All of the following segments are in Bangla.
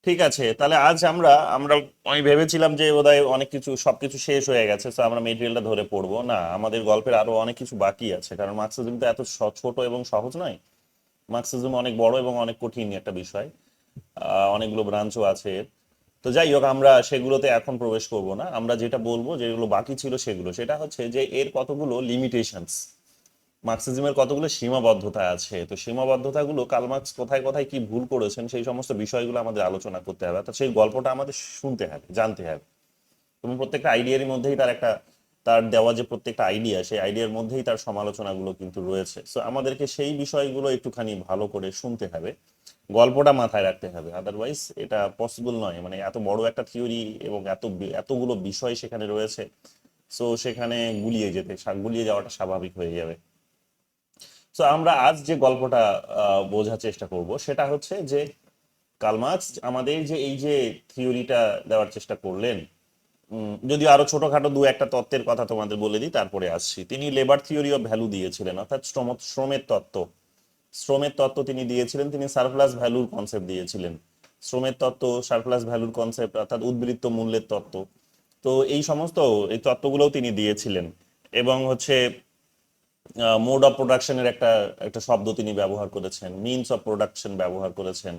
ঠিক আছে, তাহলে আজ আমরা আমরা আমি ভেবেছিলাম যে বোধহয় অনেক কিছু সবকিছু শেষ হয়ে গেছে, তো আমরা মেটেরিয়ালটা ধরে পড়বো না। আমাদের গল্পের আরো অনেক কিছু বাকি আছে, কারণ মার্কসিজম তো এত ছোট এবং সহজ নয়। মার্কসিজম অনেক বড় এবং অনেক কঠিন একটা বিষয়। অনেকগুলো ব্রাঞ্চও আছে এর। তো যাই হোক, আমরা সেগুলোতে এখন প্রবেশ করব না। আমরা যেটা বলবো, যেগুলো বাকি ছিল সেগুলো, সেটা হচ্ছে যে এর কতগুলো লিমিটেশনস, মার্কসিজমের কতগুলো সীমাবদ্ধতা আছে। তো সীমাবদ্ধতাগুলো কার্ল মার্কস কোথায় কোথায় কি ভুল করেছেন সেই সমস্ত বিষয়গুলো আমাদের আলোচনা করতে হবে, অর্থাৎ সেই গল্পটা আমাদের শুনতে হবে, জানতে হবে। এবং প্রত্যেকটা আইডিয়ার মধ্যেই তার একটা, তার দেওয়া যে প্রত্যেকটা আইডিয়া, সেই আইডিয়ার মধ্যেই তার সমালোচনাগুলো কিন্তু রয়েছে। সো আমাদেরকে সেই বিষয়গুলো একটুখানি ভালো করে শুনতে হবে, গল্পটা মাথায় রাখতে হবে, আদারওয়াইজ এটা পসিবল নয়। মানে এত বড় একটা থিওরি এবং এতগুলো বিষয় সেখানে রয়েছে, সো সেখানে গুলিয়ে যাওয়াটা স্বাভাবিক হয়ে যাবে। সো আমরা আজ যে গল্পটা বোঝার চেষ্টা করব সেটা হচ্ছে যে কার্ল মার্কস আমাদের যে এই যে থিওরিটা দেওয়ার চেষ্টা করলেন, যদিও আরো ছোটখাটো দু একটা তত্ত্বের কথা তোমাদের বলে দিই, তারপরে আসছি। তিনি লেবার থিওরি অফ ভ্যালু দিয়েছিলেন, অর্থাৎ শ্রমের তত্ত্ব। শ্রমের তত্ত্ব তিনি দিয়েছিলেন। তিনি সারপ্লাস ভ্যালুর কনসেপ্ট দিয়েছিলেন। শ্রমের তত্ত্ব, সারপ্লাস ভ্যালুর কনসেপ্ট, অর্থাৎ উদ্বৃত্ত মূল্যের তত্ত্ব। তো এই তত্ত্বগুলোও তিনি দিয়েছিলেন। এবং হচ্ছে মোড অফ প্রোডাকশনের একটা একটা শব্দ তিনি ব্যবহার করেছেন, মিনস অফ প্রোডাকশন ব্যবহার করেছেন।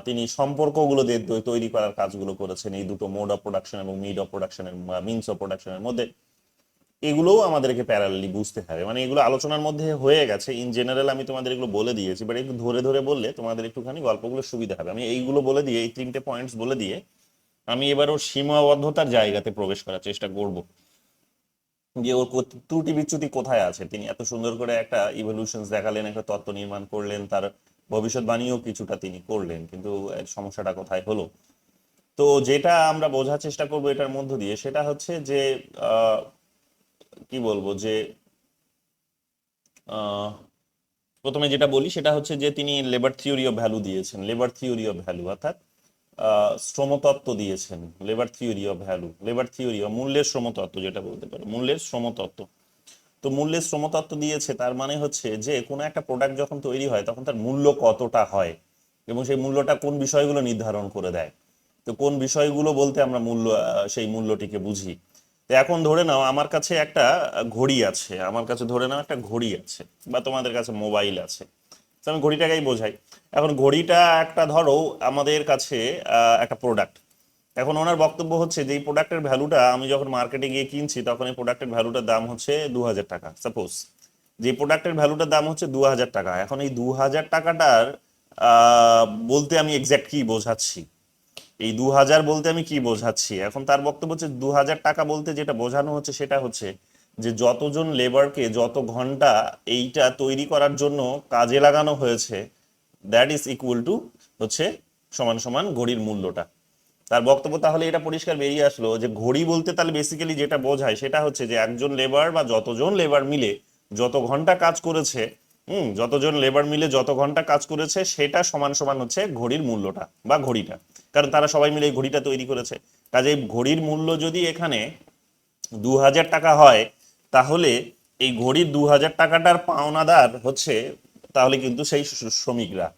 তিনি সম্পর্কগুলো তৈরি করার কাজগুলো করেছেন এই দুটো, মোড অফ প্রোডাকশন এবং মিড অফ প্রোডাকশনের, মিনস অফ প্রোডাকশনের মধ্যে। এগুলোও আমাদেরকে প্যারালালি বুঝতে হবে। মানে এগুলো আলোচনার মধ্যে হয়ে গেছে, ইন জেনারেল আমি তোমাদের এগুলো বলে দিয়েছি, বাট একটু ধরে ধরে বললে তোমাদের একটুখানি গল্পগুলো সুবিধা হবে। আমি এইগুলো বলে দিয়ে, এই তিনটে পয়েন্টস বলে দিয়ে আমি এবার ওর সীমাবদ্ধতার জায়গাতে প্রবেশ করার চেষ্টা করব, যে ওর ত্রুটি বিচ্যুতি কোথায় আছে। তিনি এত সুন্দর করে একটা ইভলিউশনস দেখালেন, একটা তত্ত্ব নির্মাণ করলেন, তার ভবিষ্যৎবাণীও কিছুটা তিনি করলেন, কিন্তু এর সমস্যাটা কোথায় হলো। তো যেটা আমরা বোঝার চেষ্টা করবো এটার মধ্য দিয়ে, সেটা হচ্ছে যে আহ, কি বলবো, যে আহ, প্রথমে যেটা বলি সেটা হচ্ছে যে তিনি লেবার থিওরি অফ ভ্যালু দিয়েছেন। লেবার থিওরি অফ ভ্যালু অর্থাৎ শ্রমতত্ত্ব দিয়েছেন। Labour theory of value, labour theory of মূল্যের শ্রমতত্ত্ব যেটা বলতে পারে, মূল্যের শ্রমতত্ত্ব। তো মূল্যের শ্রমতত্ত্ব দিয়েছে, তার মানে হচ্ছে যে কোনো একটা প্রোডাক্ট যখন তৈরি হয় তখন তার মূল্য কতটা হয়, এবং সেই মূল্যটা কোন বিষয়গুলো নির্ধারণ করে দেয়। তো কোন বিষয়গুলো বলতে আমরা সেই মূল্যটিকে বুঝি। তো এখন ধরে নাও আমার কাছে একটা ঘড়ি আছে, আমার কাছে ধরে নাও একটা ঘড়ি আছে, বা তোমাদের কাছে মোবাইল আছে। তো আমি ঘড়িটাকেই বোঝাই। এখন ঘড়িটা একটা, ধরো আমাদের কাছে একটা প্রোডাক্ট। এখন ওনার বক্তব্য হচ্ছে যে এই প্রোডাক্টের ভ্যালুটা আমি যখন মার্কেটে গিয়ে কিনছি, তখন এই প্রোডাক্টের ভ্যালুটার দাম হচ্ছে 2000 টাকা, সাপোজ। যে প্রোডাক্টের ভ্যালুটার দাম হচ্ছে 2000 টাকা। এখন এই 2000 টাকাটার বলতে আমি এক্স্যাক্ট কি বোঝাচ্ছি, এই 2000 বলতে আমি কি বোঝাচ্ছি। এখন তার বক্তব্য হচ্ছে 2000 টাকা বলতে যেটা বোঝানো হচ্ছে সেটা হচ্ছে যে যতজন লেবারকে যত ঘন্টা এইটা তৈরি করার জন্য কাজে লাগানো হয়েছে, দ্যাট ইজ ইকুয়াল টু হচ্ছে সমান সমান ঘড়ির মূল্যটা। তার বক্তব্য তাহলে এটা পরিষ্কার বেরিয়ে আসলো যে ঘড়ি বলতে তাহলে বেসিক্যালি যেটা বোঝায় সেটা হচ্ছে যে একজন লেবার বা যতজন লেবার মিলে যত ঘন্টা কাজ করেছে, যতজন লেবার মিলে যত ঘন্টা কাজ করেছে সেটা সমান সমান হচ্ছে ঘড়ির মূল্যটা বা ঘড়িটা। কারণ তারা সবাই মিলে এই ঘড়িটা তৈরি করেছে। কাজেই ঘড়ির মূল্য যদি এখানে 2000 টাকা হয়, তাহলে এই ঘড়ির 2000 টাকাটার পাওনাদার হচ্ছে তাহলে কিন্তু সেই শ্রমিকরা।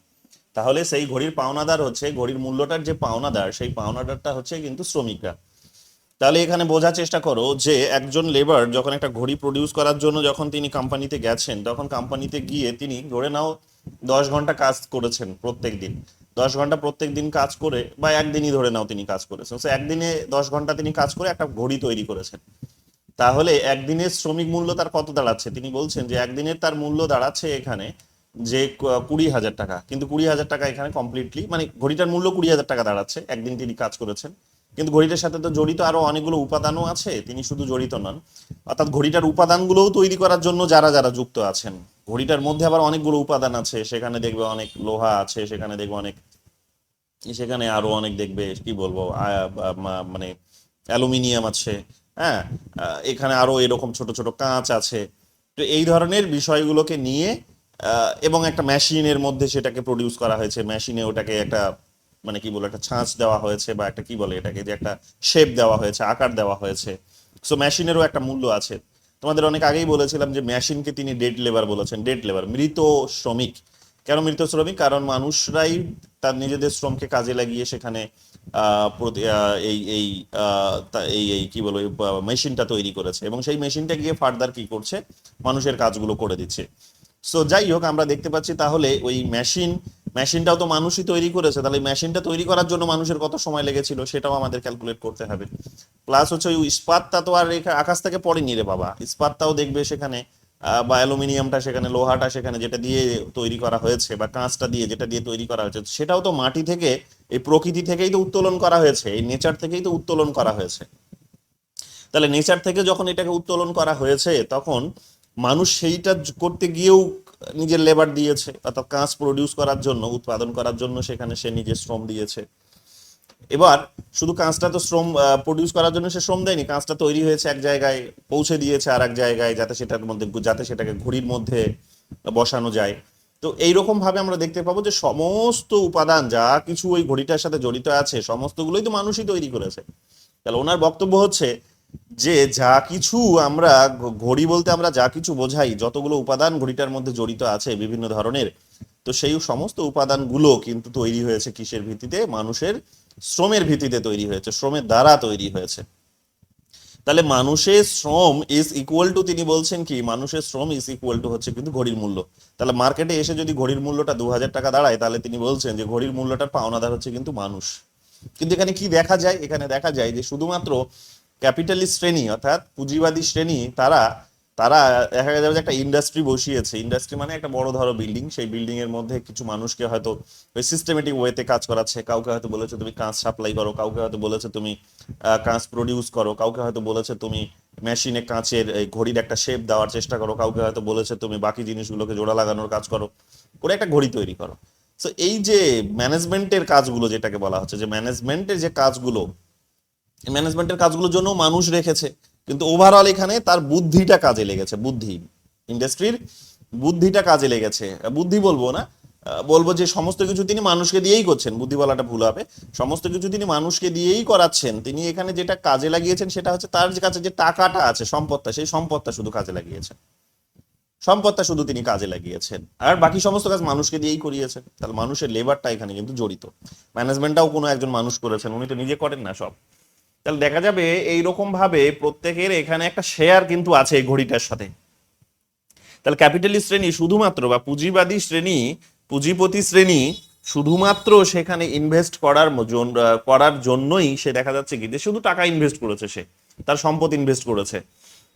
তাহলে সেই ঘড়ির পাওনাদার হচ্ছে, ঘড়ির মূল্যটার যে পাওনাদার, সেই পাওনাদারটা হচ্ছে কিন্তু শ্রমিকরা। তাহলে এখানে বোঝার চেষ্টা করো যে একজন লেবার যখন একটা ঘড়ি প্রডিউস করার জন্য যখন তিনি কোম্পানিতে গেছেন, তখন কোম্পানিতে গিয়ে তিনি ধরে নাও 10 ঘন্টা কাজ করেছেন প্রত্যেক দিন। 10 ঘন্টা প্রত্যেক দিন কাজ করে, বা একদিনই ধরে নাও তিনি কাজ করেছেন, তো একদিনে 10 ঘন্টা তিনি কাজ করে একটা ঘড়ি তৈরি করেছেন। তাহলে একদিনের শ্রমিক মূল্য তার কত দাঁড়াচ্ছে, তিনি বলছেন যে একদিনের তার মূল্য দাঁড়াচ্ছে এখানে যে 20,000 টাকা। কিন্তু 20,000 টাকা এখানে কমপ্লিটলি, মানে ঘড়িটার মূল্য 20,000 টাকা দাঁড়াচ্ছে, একদিন তিনি কাজ করেছেন। কিন্তু ঘড়িটার সাথে তো জড়িত আরো অনেকগুলো উপাদানও আছে, তিনি শুধু জড়িত নন। অর্থাৎ ঘড়িটার উপাদানগুলোও তৈরি করার জন্য যারা যারা যুক্ত আছেন, ঘড়িটার মধ্যে আবার অনেকগুলো উপাদান আছে, সেখানে দেখবে অনেক লোহা আছে, সেখানে দেখবে অনেক, সেখানে আরো অনেক দেখবে কি বলবো মানে অ্যালুমিনিয়াম আছে। হ্যাঁ, এখানে আরো এরকম ছোট ছোট কাঁচ আছে। তো এই ধরনের বিষয়গুলোকে নিয়ে এবং একটা মেশিনের মধ্যে সেটাকে প্রডিউস করা হয়েছে, মেশিনে ওটাকে একটা, মানে কি বলে, একটা ছাঁচ দেওয়া হয়েছে, বা একটা কি বলে এটাকে, যে একটা শেপ দেওয়া হয়েছে, আকার দেওয়া হয়েছে। সো মেশিনেরও একটা মূল্য আছে। তোমাদের অনেক আগেই বলেছিলাম যে মেশিনকে তিনি ডেড লেবার বলেছেন, ডেড লেবার, মৃত শ্রমিক। কেন মৃত শ্রমিক? কারণ মানুষরাই তার নিজেদের শ্রমকে কাজে লাগিয়ে সেখানে এই এই এই এই কি বলবো মেশিনটা তৈরি করেছে, এবং সেই মেশিনটা গিয়ে ফার্দার কি করছে, মানুষের কাজগুলো করে দিচ্ছে। সো যাই হোক, আমরা দেখতে পাচ্ছি তাহলে ওই মেশিনটাও তো মানুষই তৈরি করেছে, তাহলে মেশিনটা তৈরি করার জন্য মানুষের কত সময় লেগেছিল সেটাও আমাদের ক্যালকুলেট করতে হবে। প্লাস হচ্ছে ওই ইস্পাতটা তো আর আকাশ থেকে পড়েনি রে বাবা, ইস্পাতটাও দেখবে সেখানে বা অ্যালুমিনিয়ামটা সেখানে, লোহাটা সেখানে যেটা দিয়ে তৈরি করা হয়েছে, বা কাঁচটা দিয়ে যেটা দিয়ে তৈরি করা হয়েছে, সেটাও তো মাটি থেকে, এই প্রকৃতি থেকেই তো উত্তোলন করা হয়েছে, এই নেচার থেকেই তো উত্তোলন করা হয়েছে। তাহলে নেচার থেকে যখন এটাকে উত্তোলন করা হয়েছে, তখন মানুষ সেইটা করতে গিয়েও নিজের লেবার দিয়েছে, অর্থাৎ কাঁচ প্রডিউস করার জন্য, উৎপাদন করার জন্য সেখানে সে নিজের শ্রম দিয়েছে। এবার শুধু কাঁচটা তো শ্রম প্রডিউস করার জন্য সে শ্রম দেয়নি, কাঁচটা তৈরি হয়েছে এক জায়গায়, পৌঁছে দিয়েছে আর এক জায়গায়, যাতে সেটার মধ্যে, যাতে সেটাকে ঘড়ির মধ্যে বসানো যায়। তো এইরকম ভাবে আমরা দেখতে পাবো যে সমস্ত উপাদান যা কিছু ওই ঘড়িটার সাথে জড়িত আছে, সমস্তগুলোই তো মানুষই তৈরি করেছে। তাহলে ওনার বক্তব্য হচ্ছে যে যা কিছু আমরা ঘড়ি বলতে আমরা যা কিছু বোঝাই, যতগুলো উপাদান ঘড়িটার মধ্যে জড়িত আছে বিভিন্ন ধরনের, তো সেই সমস্ত উপাদানগুলো কিন্তু তৈরি হয়েছে কিসের ভিত্তিতে? মানুষের শ্রমের ভিত্তিতে তৈরি হয়েছে, শ্রমের দ্বারা তৈরি হয়েছে। তাহলে মানুষের শ্রম ইজ ইকুয়াল টু, তিনি বলছেন কি, মানুষের শ্রম ইজ ইকুয়াল টু হচ্ছে কিন্তু ঘড়ির মূল্য। তাহলে মার্কেটে এসে যদি ঘড়ির মূল্যটা 2000 টাকা দাঁড়ায়, তাহলে তিনি বলছেন যে ঘড়ির মূল্যটার পাওনাদার হচ্ছে কিন্তু মানুষ। কিন্তু এখানে কি দেখা যায়? এখানে দেখা যায় যে শুধুমাত্র ক্যাপিটালিস্ট শ্রেণী, অর্থাৎ পুঁজিবাদী শ্রেণী, তারা তারা দেখা যাবে যে একটা ইন্ডাস্ট্রি বসিয়েছে। ইন্ডাস্ট্রি মানে একটা বড় ধরো বিল্ডিং, সেই বিল্ডিং এর মধ্যে কিছু মানুষকে হয়তো ওই সিস্টেমেটিক ওয়েতে কাজ করাচ্ছে। কাউকে হয়তো বলেছে তুমি কাঁচ সাপ্লাই করো, কাউকে হয়তো বলেছে তুমি কাঁচ প্রডিউস করো, কাউকে হয়তো বলেছে তুমি মেশিনে কাঁচের এই ঘড়ির একটা শেপ দেওয়ার চেষ্টা করো, কাউকে হয়তো বলেছে তুমি বাকি জিনিসগুলোকে জোড়া লাগানোর কাজ করো, করে একটা ঘড়ি তৈরি করো। তো এই যে ম্যানেজমেন্টের কাজগুলো, যেটাকে বলা হচ্ছে যে ম্যানেজমেন্টের যে কাজগুলো, ম্যানেজমেন্টের কাজগুলোর জন্য মানুষ রেখেছে, কিন্তু ওভারঅল এখানে তার বুদ্ধিটা কাজে লেগেছে। বুদ্ধি, ইন্ডাস্ট্রির বুদ্ধিটা কাজে লেগেছে। বুদ্ধি বলবো না, বলবো যে সমস্ত কিছু তিনি মানুষকে দিয়েই করছেন। বুদ্ধি বলাটা ভুল হবে, সমস্ত কিছু তিনি মানুষকে দিয়েই করাচ্ছেন। তিনি এখানে যেটা কাজে লাগিয়েছেন সেটা হচ্ছে তার কাছে যে টাকাটা আছে, সম্পদটা, সেই সম্পদটা শুধু কাজে লাগিয়েছেন, সম্পদটা শুধু তিনি কাজে লাগিয়েছেন, আর বাকি সমস্ত কাজ মানুষকে দিয়েই করিয়েছেন। তাহলে মানুষের লেবারটা এখানে কিন্তু জড়িত। ম্যানেজমেন্টটাও কোনো একজন মানুষ করেছেন, উনি তো নিজে করেন না সব। তাহলে দেখা যাবে এইরকম ভাবে প্রত্যেকের এখানে একটা শেয়ার কিন্তু আছে এই ঘড়িটার সাথে। তাহলে ক্যাপিটালিস্ট শ্রেণী শুধুমাত্র, বা পুঁজিবাদী শ্রেণী, পুঁজিপতি শ্রেণী শুধুমাত্র সেখানে ইনভেস্ট করার জন্যই সে দেখা যাচ্ছে কি যে শুধু টাকা ইনভেস্ট করেছে, সে তার সম্পদ ইনভেস্ট করেছে,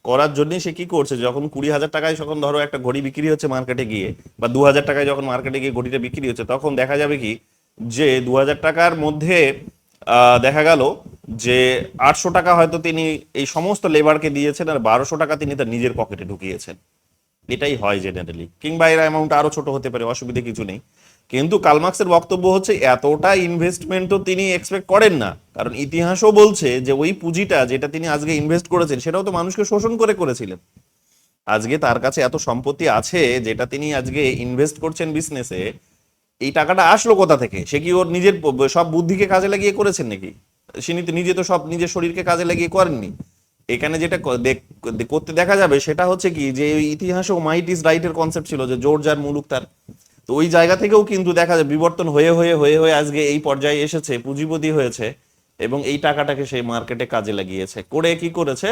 করার জন্যই সে কি করছে, যখন 20,000 টাকায় যখন ধরো একটা ঘড়ি বিক্রি হচ্ছে মার্কেটে গিয়ে, বা 2000 টাকায় যখন মার্কেটে গিয়ে ঘড়িটা বিক্রি হচ্ছে, তখন দেখা যাবে কি যে 2000 টাকার মধ্যে দেখা গেল যে 800 টাকা হয়তো তিনি এই সমস্ত লেবারকে দিয়েছেন, আর 1200 টাকা তিনি তার নিজের পকেটে ঢুকিয়েছেন। এটাই হয় জেনারেলি, কিংবা এর অ্যামাউন্ট আরো ছোট হতে পারে, অসুবিধা কিছু নেই। কিন্তু কার্ল মার্কসের বক্তব্য হচ্ছে এতটা ইনভেস্টমেন্টও তিনি এক্সপেক্ট করেন না, কারণ ইতিহাসও বলছে যে ওই পুঁজিটা যেটা তিনি আজকে ইনভেস্ট করেছেন সেটাও তো মানুষকে শোষণ করে করেছিলেন। আজকে তার কাছে এত সম্পত্তি আছে যেটা তিনি আজকে ইনভেস্ট করছেন বিজনেসে, এই টাকাটা আসলো কোথা থেকে? সে কি ওর নিজের সব বুদ্ধিকে কাজে লাগিয়ে করেছেন নাকি? নিজে তো সব নিজের শরীরকে কাজে লাগিয়ে করেননি। এখানে যেটা করতে দেখা যাবে সেটা হচ্ছে কি যে ওই ইতিহাসেও মাইট ইজ রাইটের কনসেপ্ট ছিল, যে জোর যার মুলুক তার। তো ওই জায়গা থেকেও কিন্তু দেখা যায় বিবর্তন হয়ে হয়ে হয়ে হয়ে আজকে এই পর্যায়ে এসেছে, পুঁজিপতি হয়েছে, এবং এই টাকাটাকে সেই মার্কেটে কাজে লাগিয়েছে। করে কি করেছে?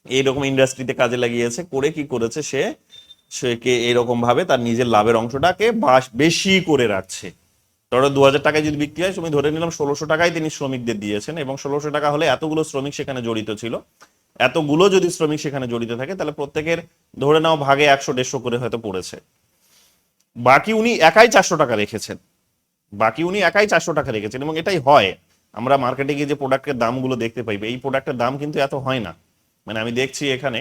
এইরকম ইন্ডাস্ট্রিতে কাজে লাগিয়েছে, করে কি করেছে সে, সেকে এরকম ভাবে তার নিজের লাভের অংশটাকে বেশি করে রাখছে। ধরো 2000 টাকায় যদি বিক্রি হয়, তুমি ধরে নিলাম 1600 টাকায় তিনি শ্রমিকদের দিয়েছেন, এবং 1600 টাকা হলে এতগুলো শ্রমিক সেখানে জড়িত ছিল, এতগুলো যদি শ্রমিক সেখানে জড়িত থাকে, তাহলে প্রত্যেকের ধরে নাও ভাগে 100-150 করে হয়তো পড়েছে। বাকি উনি একাই 400 টাকা রেখেছেন, বাকি উনি একাই 400 টাকা রেখেছেন। এবং এটাই হয়, আমরা মার্কেটে গিয়ে যে প্রোডাক্টের দামগুলো দেখতে পাইবে, এই প্রোডাক্টের দাম কিন্তু এত হয় না। মানে আমি দেখছি এখানে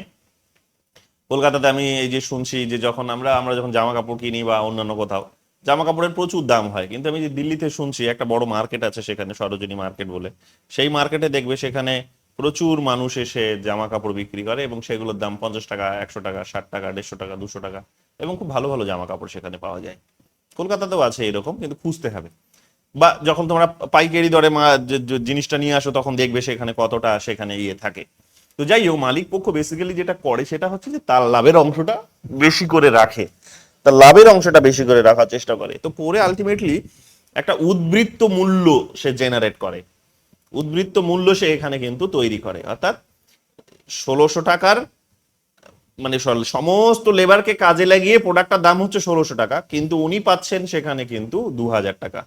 কলকাতাতে, আমি এই যে শুনছি যে যখন আমরা আমরা যখন জামা কাপড় কিনি বা অন্যান্য কোথাও, জামা কাপড়ের প্রচুর দাম হয়, কিন্তু আমি যে দিল্লিতে শুনছি একটা বড় মার্কেট আছে সেখানে, সরোজিনী মার্কেট বলে, সেই মার্কেটে দেখবে সেখানে প্রচুর মানুষ এসে জামা কাপড় বিক্রি করে, এবং সেগুলোর দাম 50 টাকা, 100 টাকা, 60 টাকা, 150 টাকা, 200 টাকা, এবং খুব ভালো ভালো জামা কাপড় সেখানে পাওয়া যায়। কলকাতাতেও আছে এরকম, কিন্তু খুঁজতে হবে। বা যখন তোমরা পাইকারি দরে জিনিসটা নিয়ে আসো, তখন দেখবে সেখানে কতটা সেখানে ইয়ে থাকে। তো যাই হোক, মালিক পক্ষ বেসিক্যালি যেটা করে সেটা হচ্ছে যে তার লাভের অংশটা বেশি করে রাখে। তার লাভের অংশটা বেশি করে রাখার চেষ্টা করে। তো পরে আলটিমেটলি একটা উদ্বৃত্ত মূল্য সে জেনারেট করে, উদ্বৃত্ত মূল্য সে এখানে কিন্তু তৈরি করে। অর্থাৎ 1600 টাকার মানে সমস্ত লেবারকে কাজে লাগিয়ে প্রোডাক্টটার দাম হচ্ছে 1600 টাকা, কিন্তু উনি পাচ্ছেন সেখানে কিন্তু 2000 টাকা।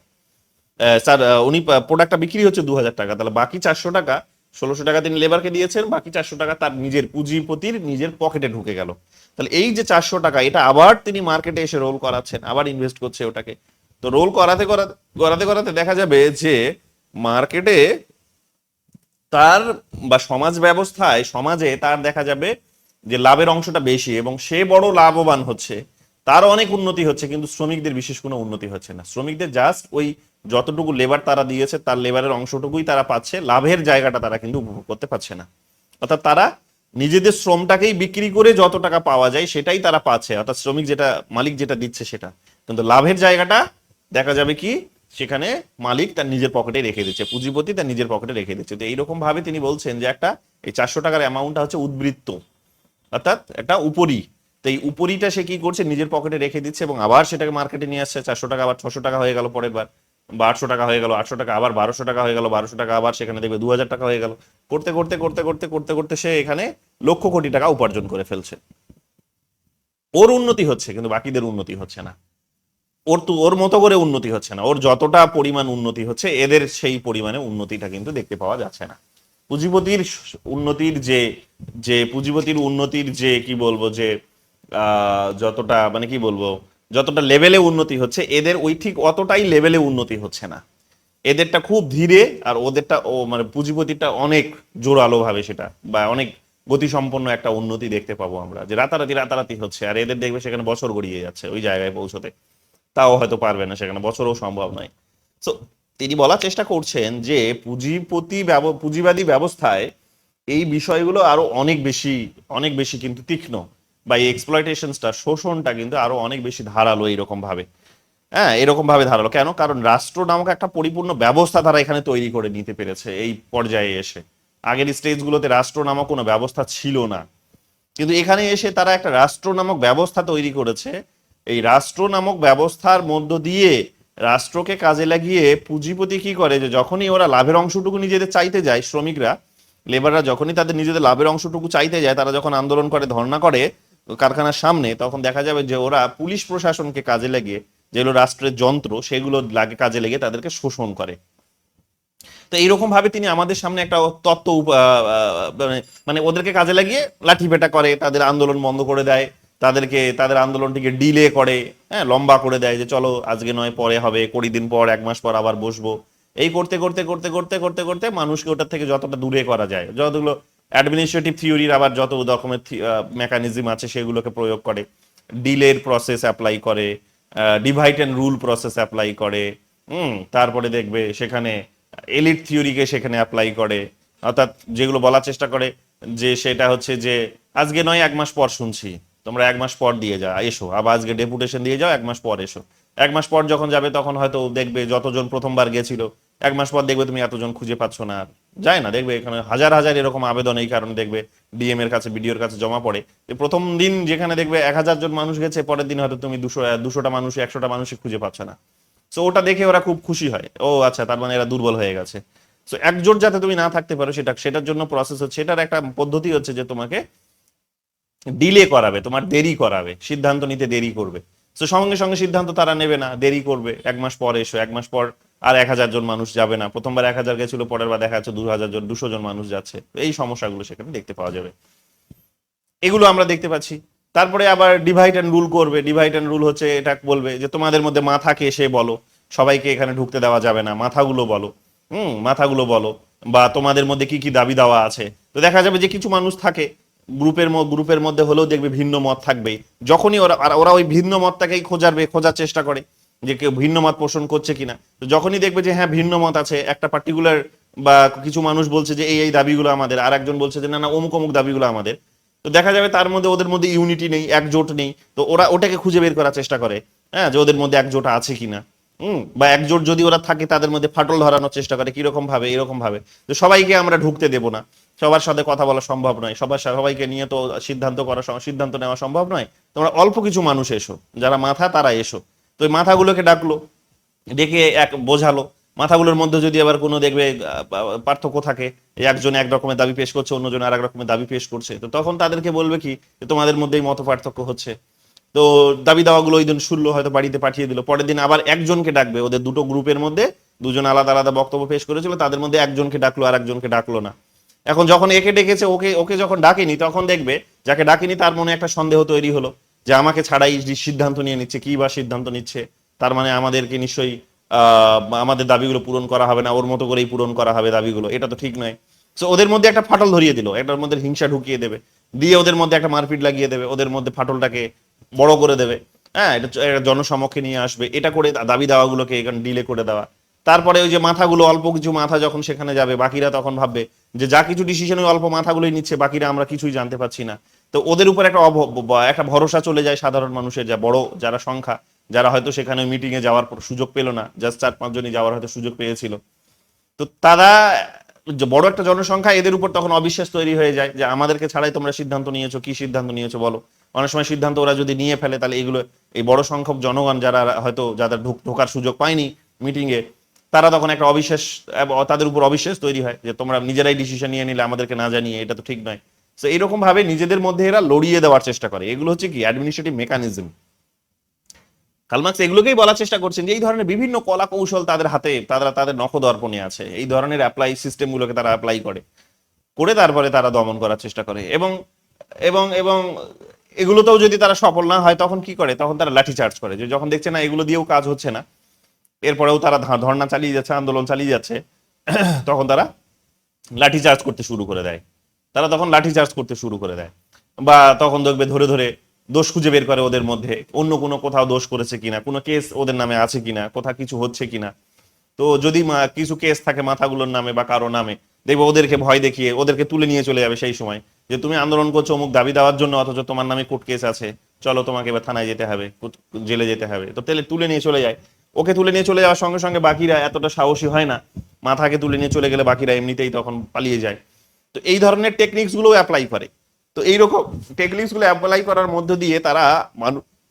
স্যার উনি প্রোডাক্টটা বিক্রি হচ্ছে 2000 টাকা, তাহলে বাকি 400 টাকা, 1600 টাকা তিনি লেবারকে দিয়েছেন, বাকি 400 টাকা তার নিজের পুঁজিপতির নিজের পকেটে ঢুকে গেল। তাহলে এই যে 400 টাকা, এটা আবার তিনি মার্কেটে এসে রোল করাচ্ছেন, আবার ইনভেস্ট করছে ওটাকে। তো রোল করাতে করাতে করাতে করাতে দেখা যাবে যে মার্কেটে তার বা সমাজ ব্যবস্থায়, সমাজে তার দেখা যাবে যে লাভের অংশটা বেশি এবং সে বড় লাভবান হচ্ছে, তার অনেক উন্নতি হচ্ছে, কিন্তু শ্রমিকদের বিশেষ কোনো উন্নতি হচ্ছে না। শ্রমিকদের জাস্ট ওই যতটুকু লেবার তারা দিয়েছে তার লেবারের অংশটুকুই তারা পাচ্ছে, লাভের জায়গাটা তারা কিন্তু উপভোগ করতে পারছে না। অর্থাৎ তারা নিজেদের শ্রমটাকেই বিক্রি করে যত টাকা পাওয়া যায় সেটাই তারা পাচ্ছে, অর্থাৎ শ্রমিক যেটা, মালিক যেটা দিচ্ছে সেটা, কিন্তু লাভের জায়গাটা দেখা যাবে কি সেখানে মালিক তার নিজের পকেটে রেখে দিচ্ছে, পুঁজিপতি তার নিজের পকেটে রেখে দিচ্ছে। তো এইরকম ভাবে তিনি বলছেন যে একটা এই 400 টাকার অ্যামাউন্টটা হচ্ছে উদ্বৃত্ত, অর্থাৎ একটা উপরি। তো এই উপরিটা সে কি করছে, নিজের পকেটে রেখে দিচ্ছে এবং আবার সেটাকে মার্কেটে নিয়ে আসছে। 400 টাকা আবার 600 টাকা হয়ে গেল পরের বার, বা 800 টাকা হয়ে গেল, 800 টাকা আবার 1200 টাকা হয়ে গেল, 1200 টাকা আবার সেখানে দেখবে 2000 টাকা হয়ে গেল। করতে করতে করতে করতে করতে করতে সে এখানে লক্ষ কোটি টাকা উপার্জন করে ফেলছে। ওর উন্নতি হচ্ছে কিন্তু বাকিদের উন্নতি হচ্ছে না, ওর তো ওর মতো করে উন্নতি হচ্ছে না, ওর যতটা পরিমাণ উন্নতি হচ্ছে এদের সেই পরিমাণে উন্নতিটা কিন্তু দেখতে পাওয়া যাচ্ছে না। পুঁজিপতির উন্নতির যে যে পুঁজিপতির উন্নতির যে কি বলবো যে যতটা মানে কি বলবো যতটা লেভেলে উন্নতি হচ্ছে, এদের ওই ঠিক অতটাই লেভেলে উন্নতি হচ্ছে না। এদেরটা খুব ধীরে, আর ওদেরটা ও মানে পুঁজিপতিটা অনেক জোরালো ভাবে সেটা বা অনেক গতিসম্পন্ন একটা উন্নতি দেখতে পাবো আমরা, যে রাতারাতি রাতারাতি হচ্ছে। আর এদের দেখবে সেখানে বছর গড়িয়ে যাচ্ছে ওই জায়গায় পৌঁছতে, তাও হয়তো পারবে না, সেখানে বছরও সম্ভব নয়। তো তিনি বলার চেষ্টা করছেন যে পুঁজিবাদী ব্যবস্থায় এই বিষয়গুলো আরো অনেক বেশি কিন্তু তীক্ষ্ণ, বা এই এক্সপ্লয়টেশনটা, শোষণটা কিন্তু আরো অনেক বেশি ধারালো এইরকম ভাবে। হ্যাঁ, এরকম ভাবে ধারালো কেন? কারণ রাষ্ট্র নামক একটা পরিপূর্ণ ব্যবস্থা তারা এখানে তৈরি করে নিতে পেরেছে এই পর্যায়ে এসে। আগের স্টেজগুলোতে রাষ্ট্র নামক কোনো ব্যবস্থা ছিল না, কিন্তু এখানে এসে তারা একটা রাষ্ট্র নামক ব্যবস্থা তৈরি করেছে। এই রাষ্ট্র নামক ব্যবস্থার মধ্য দিয়ে রাষ্ট্রকে কাজে লাগিয়ে পুঁজিপতি কি করে, যে যখনই ওরা লাভের অংশটুকু নিজেদের চাইতে যায়, শ্রমিকরা, লেবাররা যখনই তাদের নিজেদের লাভের অংশটুকু চাইতে যায়, তারা যখন আন্দোলন করে, ধর্ণা করে কারখানার সামনে, তখন দেখা যাবে যে ওরা পুলিশ প্রশাসনকে কাজে লাগিয়ে, যেগুলো রাষ্ট্রের যন্ত্র সেগুলো লাগে কাজে লেগে তাদেরকে শোষণ করে। তো এইরকম ভাবে তিনি আমাদের সামনে একটা তত্ত্ব মানে ওদেরকে কাজে লাগিয়ে লাঠিপেটা করে, তাদের আন্দোলন বন্ধ করে দেয়, তাদের আন্দোলনটিকে ডিলে করে, হ্যাঁ, লম্বা করে দেয়, যে চলো আজকে নয় পরে হবে, 20 দিন পর, 1 মাস পর আবার বসবো। এই করতে করতে করতে করতে করতে করতে মানুষকে ওটার থেকে যতটা দূরে করা যায়, যতগুলো অ্যাডমিনিস্ট্রেটিভ থিওরির আবার যত রকমের মেকানিজম আছে সেগুলোকে প্রয়োগ করে, ডিলের প্রসেস অ্যাপ্লাই করে, divide and rule process apply করে, তারপরে দেখবে সেখানে এলিট থিওরিকে সেখানে অ্যাপ্লাই করে। অর্থাৎ যেগুলো বলার চেষ্টা করে যে সেটা হচ্ছে যে আজকে নয় 1 মাস পর শুনছি, তোমরা 1 মাস পর দিয়ে যাও, এসো আবার আজকে ডেপুটেশন দিয়ে যাও, 1 মাস পর এসো। 1 মাস পর যখন যাবে তখন হয়তো দেখবে যতজন প্রথমবার গেছিল, 1 মাস পর দেখবে তুমি এতজন খুঁজে পাচ্ছ না, আর যায় না। দেখবে এখানে হাজার হাজার এরকম আবেদন এই কারণে দেখবে ডিএম এর কাছে, বিডিওর কাছে জমা পড়ে। প্রথম দিন যেখানে দেখবে 1000 জন মানুষ গেছে, পরের দিন হয়তো তুমি 200টা মানুষ, 100টা মানুষই খুঁজে পাচ্ছ না। সো ওটা দেখে ওরা খুব খুশি হয়, ও আচ্ছা, তার মানে এরা দুর্বল হয়ে গেছে। সো একজোট যাতে তুমি না থাকতে পারো, সেটার জন্য প্রসেস হচ্ছে, সেটার একটা পদ্ধতি হচ্ছে যে তোমাকে ডিলে করাবে, তোমার দেরি করাবে, সিদ্ধান্ত নিতে দেরি করবে। তো সঙ্গে সঙ্গে সিদ্ধান্ত তারা নেবে না, দেরি করবে, 1 মাস পর এসো। 1 মাস পর আর 1000 জন মানুষ যাবে না, প্রথমবার 1000 গেছিল, পরের বার দেখা যাচ্ছে 2000 জন, 200 জন মানুষ যাচ্ছে। এই সমস্যাগুলো সেখানে দেখতে পাওয়া যাবে, এগুলো আমরা দেখতে পাচ্ছি। তারপরে আবার ডিভাইড অ্যান্ড রুল করবে। ডিভাইড অ্যান্ড রুল হচ্ছে এটা বলবে যে তোমাদের মধ্যে মাথা কে সে বলো, সবাইকে এখানে ঢুকতে দেওয়া যাবে না, মাথাগুলো বলো, মাথাগুলো বলো, বা তোমাদের মধ্যে কি কি দাবি দাওয়া আছে। তো দেখা যাবে যে কিছু মানুষ থাকে গ্রুপের মধ্যে হলেও দেখবে ভিন্ন মত থাকবেই। যখনই ওরা ওই ভিন্ন মতটাকেই খোঁজার চেষ্টা করে যে কেউ ভিন্ন মত পোষণ করছে কিনা। তো যখনই দেখবে যে হ্যাঁ ভিন্ন মত আছে, একটা পার্টিকুলার বা কিছু মানুষ বলছে যে এই দাবিগুলো আমাদের, আর একজন বলছে যে না না অমুক অমুক দাবিগুলো আমাদের, তো দেখা যাবে তার মধ্যে ওদের মধ্যে ইউনিটি নেই, একজোট নেই। তো ওরা ওটাকে খুঁজে বের করার চেষ্টা করে, হ্যাঁ, যে ওদের মধ্যে একজোট আছে কিনা। বা একজোট যদি ওরা থাকে তাদের মধ্যে ফাটল ধরানোর চেষ্টা করে, কিরকম ভাবে, এরকম ভাবে যে সবাইকে আমরা ঢুকতে দেব না। সবার সাথে কথা বলা সম্ভব নয়, সবাইকে নিয়ে তো সিদ্ধান্ত নেওয়া সম্ভব নয়। তোমরা অল্প কিছু মানুষ এসো, যারা মাথা তারা এসো। তো ওই মাথাগুলোকে ডাকলো, ডেকে এক বোঝালো। মাথাগুলোর মধ্যে যদি আবার কোনো দেখবে পার্থক্য থাকে, একজন এক রকমের দাবি পেশ করছে, অন্যজন আর এক রকমের দাবি পেশ করছে, তো তখন তাদেরকে বলবে কি যে তোমাদের মধ্যেই মত পার্থক্য হচ্ছে। তো দাবি দাওয়াগুলো ওই দিন শুনলো, হয়তো বাড়িতে পাঠিয়ে দিল। পরের দিন আবার একজনকে ডাকবে, ওদের দুটো গ্রুপের মধ্যে দুজন আলাদা আলাদা বক্তব্য পেশ করেছিল, তাদের মধ্যে একজনকে ডাকলো আর একজনকে ডাকলো না। এখন যখন একে ডেকেছে, ওকে ওকে যখন ডাকেনি, তখন দেখবে যাকে ডাকেনি তার মনে একটা সন্দেহ তৈরি হলো যে আমাকে ছাড়াই সিদ্ধান্ত নিয়ে নিচ্ছে, কি বা সিদ্ধান্ত নিচ্ছে, তার মানে আমাদেরকে নিশ্চয়ই আমাদের দাবিগুলো পূরণ করা হবে না, ওর মতো করেই পূরণ করা হবে দাবিগুলো, এটা তো ঠিক নয়। তো ওদের মধ্যে একটা ফাটল ধরিয়ে দিল, এটার মধ্যে হিংসা ঢুকিয়ে দেবে, দিয়ে ওদের মধ্যে একটা মারপিট লাগিয়ে দেবে, ওদের মধ্যে ফাটলটাকে বড় করে দেবে। হ্যাঁ, এটা একটা জনসমক্ষে নিয়ে আসবে, এটা করে দাবি দাওয়াগুলোকে এখানে ডিলে করে দেওয়া। তারপরে ওই যে মাথাগুলো, অল্প কিছু মাথা যখন সেখানে যাবে, বাকিরা তখন ভাববে যে যা কিছু ডিসিশন ওই অল্প মাথাগুলোই নিচ্ছে, বাকিরা আমরা কিছুই জানতে পারছি না। তো ওদের উপর একটা একটা ভরসা চলে যায় সাধারণ মানুষের, যা বড় যারা সংখ্যা, যারা হয়তো সেখানে মিটিং এ যাওয়ার সুযোগ পেল না, জাস্ট 4-5 জনই যাওয়ার হয়তো সুযোগ পেয়েছিল। তো তারা যে বড় একটা জনসংখ্যা, এদের উপর তখন অবিশ্বাস তৈরি হয়ে যায় যে আমাদেরকে ছাড়াই তোমরা সিদ্ধান্ত নিয়েছো, কি সিদ্ধান্ত নিয়েছো বলো। অনেক সময় সিদ্ধান্ত ওরা যদি নিয়ে ফেলে, তাহলে এগুলো এই বড় সংখ্যক জনগণ যারা হয়তো যাদের ঢোকার সুযোগ পায়নি মিটিং এ, তারা তখন একটা অবিশ্বাস, তাদের উপর অবিশ্বাস তৈরি হয় যে তোমরা নিজেরাই ডিসিশন নিয়ে নিলে আমাদেরকে না জানিয়ে, এটা তো ঠিক নয়। তো এইরকম ভাবে নিজেদের মধ্যে এরা লড়িয়ে দেওয়ার চেষ্টা করে। এগুলো হচ্ছে কি অ্যাডমিনিস্ট্রেটিভ মেকানিজম। কার্ল মার্কস এগুলোকেই বলার চেষ্টা করছেন যে এই ধরনের বিভিন্ন কলা কৌশল তাদের হাতে, তারা তাদের নখদর্পণে আছে, এই ধরনের অ্যাপ্লাই সিস্টেমগুলোকে তারা অ্যাপ্লাই করে করে তারপরে তারা দমন করার চেষ্টা করে। এবং এবং এবং এগুলোতেও যদি তারা সফল না হয়, তখন কি করে, তখন তারা লাঠি চার্জ করে। যে যখন দেখছে না এগুলো দিয়েও কাজ হচ্ছে না, এরপরেও তারা ধর্ণা চালিয়ে যাচ্ছে, আন্দোলন চালিয়ে যাচ্ছে, তখন তারা লাঠি চার্জ করতে শুরু করে দেয়। তারা তখন লাঠি চার্জ করতে শুরু করে দেয়, বা তখন দেখবে ধরে ধরে দোষ খুঁজে বের করে ওদের মধ্যে, অন্য কোনো কোথাও দোষ করেছে কিনা, কোনো কেস ওদের নামে আছে কিনা, কোথাও কিছু হচ্ছে কিনা। তো যদি কিছু কেস থাকে মাথাগুলোর নামে বা কারো নামে, দেখবো ওদেরকে ভয় দেখিয়ে ওদেরকে তুলে নিয়ে চলে যাবে সেই সময়, যে তুমি আন্দোলন করছো অমুক দাবি দেওয়ার জন্য, অথচ তোমার নামে কোর্ট কেস আছে, চলো তোমাকে এবার থানায় যেতে হবে, জেলে যেতে হবে। তো তাহলে তুলে নিয়ে চলে যায়। ওকে তুলে নিয়ে চলে যাওয়ার সঙ্গে সঙ্গে বাকিরা এতটা সাহসী হয় না, মাথাকে তুলে নিয়ে চলে গেলে বাকিরা এমনিতেই তখন পালিয়ে যায়। তো এই ধরনের টেকনিক্স গুলো অ্যাপ্লাই করে। তো এইরকম টেকনিক্স গুলো অ্যাপ্লাই করার মধ্য দিয়ে তারা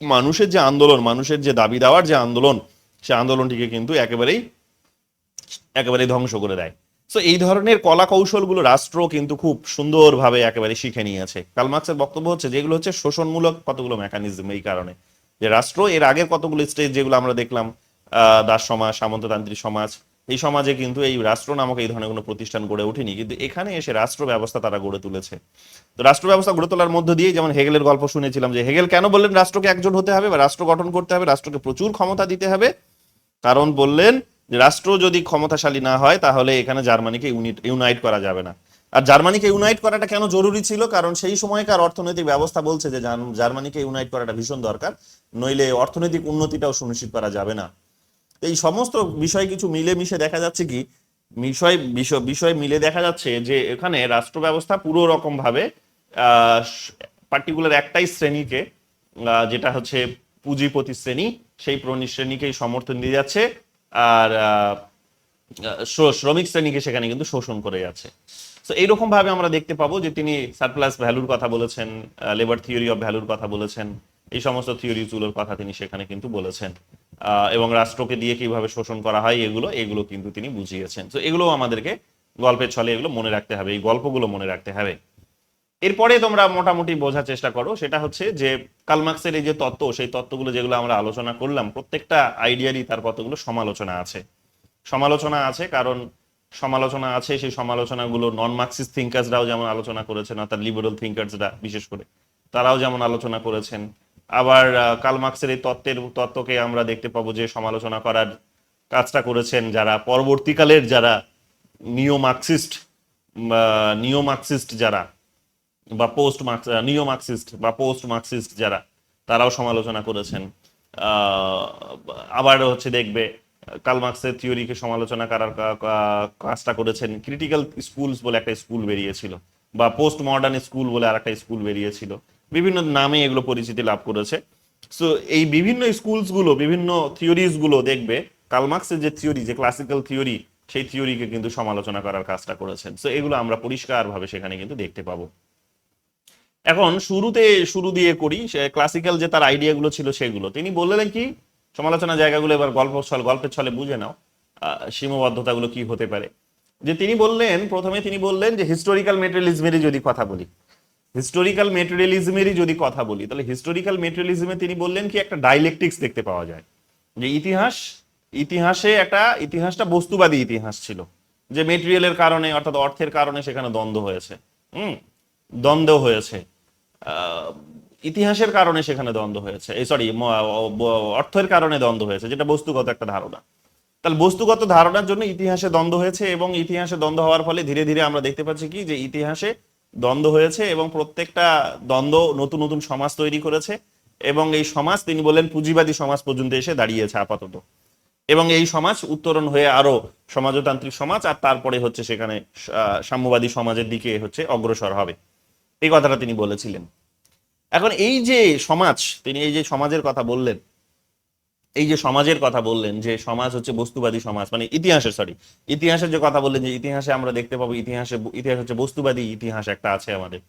মানুষের যে আন্দোলন, মানুষের যে দাবি দেওয়ার যে আন্দোলন, সে আন্দোলনটিকে কিন্তু একেবারেই একেবারেই ধ্বংস করে দেয়। তো এই ধরনের কলা কৌশলগুলো রাষ্ট্র কিন্তু খুব সুন্দরভাবে একেবারে শিখে নিয়েছে। কার্ল মার্কসের বক্তব্য হচ্ছে যেগুলো হচ্ছে শোষণমূলক কতগুলো মেকানিজম, এই কারণে যে রাষ্ট্র এর আগের কতগুলো স্টেজ যেগুলো আমরা দেখলাম, দাস সমাজ, সামন্ততান্ত্রিক সমাজ, এই সমাজে কিন্তু এই রাষ্ট্র নামক এই ধরনের কোনো প্রতিষ্ঠান গড়ে ওঠেনি, কিন্তু এখানে এসে রাষ্ট্র ব্যবস্থা তারা গড়ে তুলেছে। তো রাষ্ট্র ব্যবস্থা গড়ে তোলার মধ্য দিয়ে, যেমন হেগেলের গল্প শুনেছিলাম, যে হেগেল কেন বললেন রাষ্ট্রকে একজোট হতে হবে বা রাষ্ট্র গঠন করতে হবে, রাষ্ট্রকে প্রচুর ক্ষমতা দিতে হবে। কারণ বললেন যে রাষ্ট্র যদি ক্ষমতাশালী না হয়, তাহলে এখানে জার্মানিকে ইউনাইট করা যাবে না। আর জার্মানিকে ইউনাইট করাটা কেন জরুরি ছিল, কারণ সেই সময়কার অর্থনৈতিক ব্যবস্থা বলছে যে জার্মানিকে ইউনাইট করাটা ভীষণ দরকার, নইলে অর্থনৈতিক উন্নতিটাও সুনিশ্চিত করা যাবে না। এই সমস্ত বিষয় কিছু মিলে মিশে দেখা যাচ্ছে কি, বিষয় বিষয় বিষয় মিলে দেখা যাচ্ছে যে এখানে রাষ্ট্র ব্যবস্থা পুরো রকম ভাবে পার্টিকুলার একটাই শ্রেণীকে, যেটা হচ্ছে পুঁজিপতি শ্রেণী, সেই শ্রেণীকেই সমর্থন দিয়ে যাচ্ছে। আর শ্রমিক শ্রেণীকে সেখানে কিন্তু শোষণ করে যাচ্ছে। তো এইরকম ভাবে আমরা দেখতে পাবো যে তিনি সারপ্লাস ভ্যালুর কথা বলেছেন, লেবার থিওরি অফ ভ্যালুর কথা বলেছেন, এই সমস্ত থিওরিগুলোর কথা তিনি সেখানে কিন্তু বলেছেন। এবং রাষ্ট্রকে দিয়ে কিভাবে শোষণ করা হয় এগুলো এগুলো কিন্তু তিনি বুঝিয়েছেন। তো এগুলো আমাদেরকে গল্পের ছলে এগুলো মনে রাখতে হবে, এই গল্পগুলো মনে রাখতে হবে। এরপরে তোমরা মোটামুটি বোঝার চেষ্টা করো, সেটা হচ্ছে যে কার্ল মার্কসের এই যে তত্ত্ব, সেই তত্ত্বগুলো যেগুলো আমরা আলোচনা করলাম, প্রত্যেকটা আইডিয়ারই তার কতগুলো সমালোচনা আছে। সমালোচনা আছে কারণ সমালোচনা আছে, সেই সমালোচনাগুলো নন মার্কসিস্ট থিঙ্কার্সরাও যেমন আলোচনা করেছেন, অর্থাৎ লিবারেল থিঙ্কার্সরা বিশেষ করে, তারাও যেমন আলোচনা করেছেন। আবার কার্ল মার্কসের এই তত্ত্বকে আমরা দেখতে পাবো যে সমালোচনা করার কাজটা করেছেন যারা পরবর্তীকালের যারা নিও মার্কসিস্ট নিও মার্কসিস্ট যারা বা নিও মার্কসিস্ট বা পোস্ট মার্কসিস্ট যারা, তারাও সমালোচনা করেছেন। আবার হচ্ছে দেখবে কার্ল মার্কসের থিওরিকে সমালোচনা করার কাজটা করেছেন ক্রিটিক্যাল স্কুলস বলে একটা স্কুল বেরিয়েছিল, বা পোস্ট মডার্ন স্কুল বলে আর একটা স্কুল বেরিয়েছিল, বিভিন্ন নামে এগুলো পরিচিতি লাভ করেছে। সো এই বিভিন্ন স্কুলস গুলো, বিভিন্ন থিওরিজ গুলো দেখবে কার্ল মার্কসের যে থিওরি, যে ক্লাসিক্যাল থিওরি, সেই থিওরিকে কিন্তু সমালোচনা করার কাজটা করেছেন। সো এগুলো আমরা পরিষ্কারভাবে সেখানে কিন্তু দেখতে পাবো। এখন শুরু দিয়ে করি ক্লাসিক্যাল যে তার আইডিয়াগুলো ছিল সেগুলো। তিনি বললেন কি, সমালোচনা জায়গাগুলো এবার গল্পের ছলে বুঝে নাও সীমাবদ্ধতাগুলো কি হতে পারে। যে প্রথমে তিনি বললেন যে হিস্টোরিক্যাল মেটেরিয়ালিজমেরই যদি কথা বলি, তাহলে হিস্টোরিক্যাল মেটেরিয়ালিজমে তিনি বললেন কি একটা ডাইলেকটিক্স দেখতে পাওয়া যায়। যে ইতিহাসটা বস্তুবাদী ইতিহাস ছিল, যে মেটেরিয়ালের কারণে অর্থাৎ অর্থের কারণে সেখানে দ্বন্দ্ব হয়েছে ইতিহাসের কারণে সেখানে দ্বন্দ্ব হয়েছে, অর্থের কারণে দ্বন্দ্ব হয়েছে, যেটা বস্তুগত একটা ধারণা। তাহলে বস্তুগত ধারণার জন্য ইতিহাসে দ্বন্দ্ব হয়েছে, এবং ইতিহাসে দ্বন্দ্ব হওয়ার ফলে ধীরে ধীরে আমরা দেখতে পাচ্ছি কি যে ইতিহাসে দ্বন্দ্ব হয়েছে এবং প্রত্যেকটা দ্বন্দ্ব নতুন নতুন সমাজ তৈরি করেছে, এবং এই সমাজ তিনি বললেন পুঁজিবাদী সমাজ পর্যন্ত এসে দাঁড়িয়েছে আপাতত, এবং এই সমাজ উত্তরণ হয়ে আরো সমাজতান্ত্রিক সমাজ, আর তারপরে হচ্ছে সেখানে সাম্যবাদী সমাজের দিকে হচ্ছে অগ্রসর হবে। এই কথাটা তিনি বলেছিলেন। এখন এই যে সমাজ, তিনি এই যে সমাজের কথা বললেন, যে সমাজ হচ্ছে বস্তুবাদী সমাজ, মানে ইতিহাসের যে কথা বললেন, যে ইতিহাসে আমরা দেখতে পাবো ইতিহাস হচ্ছে বস্তুবাদী ইতিহাস একটা আছে আমাদের,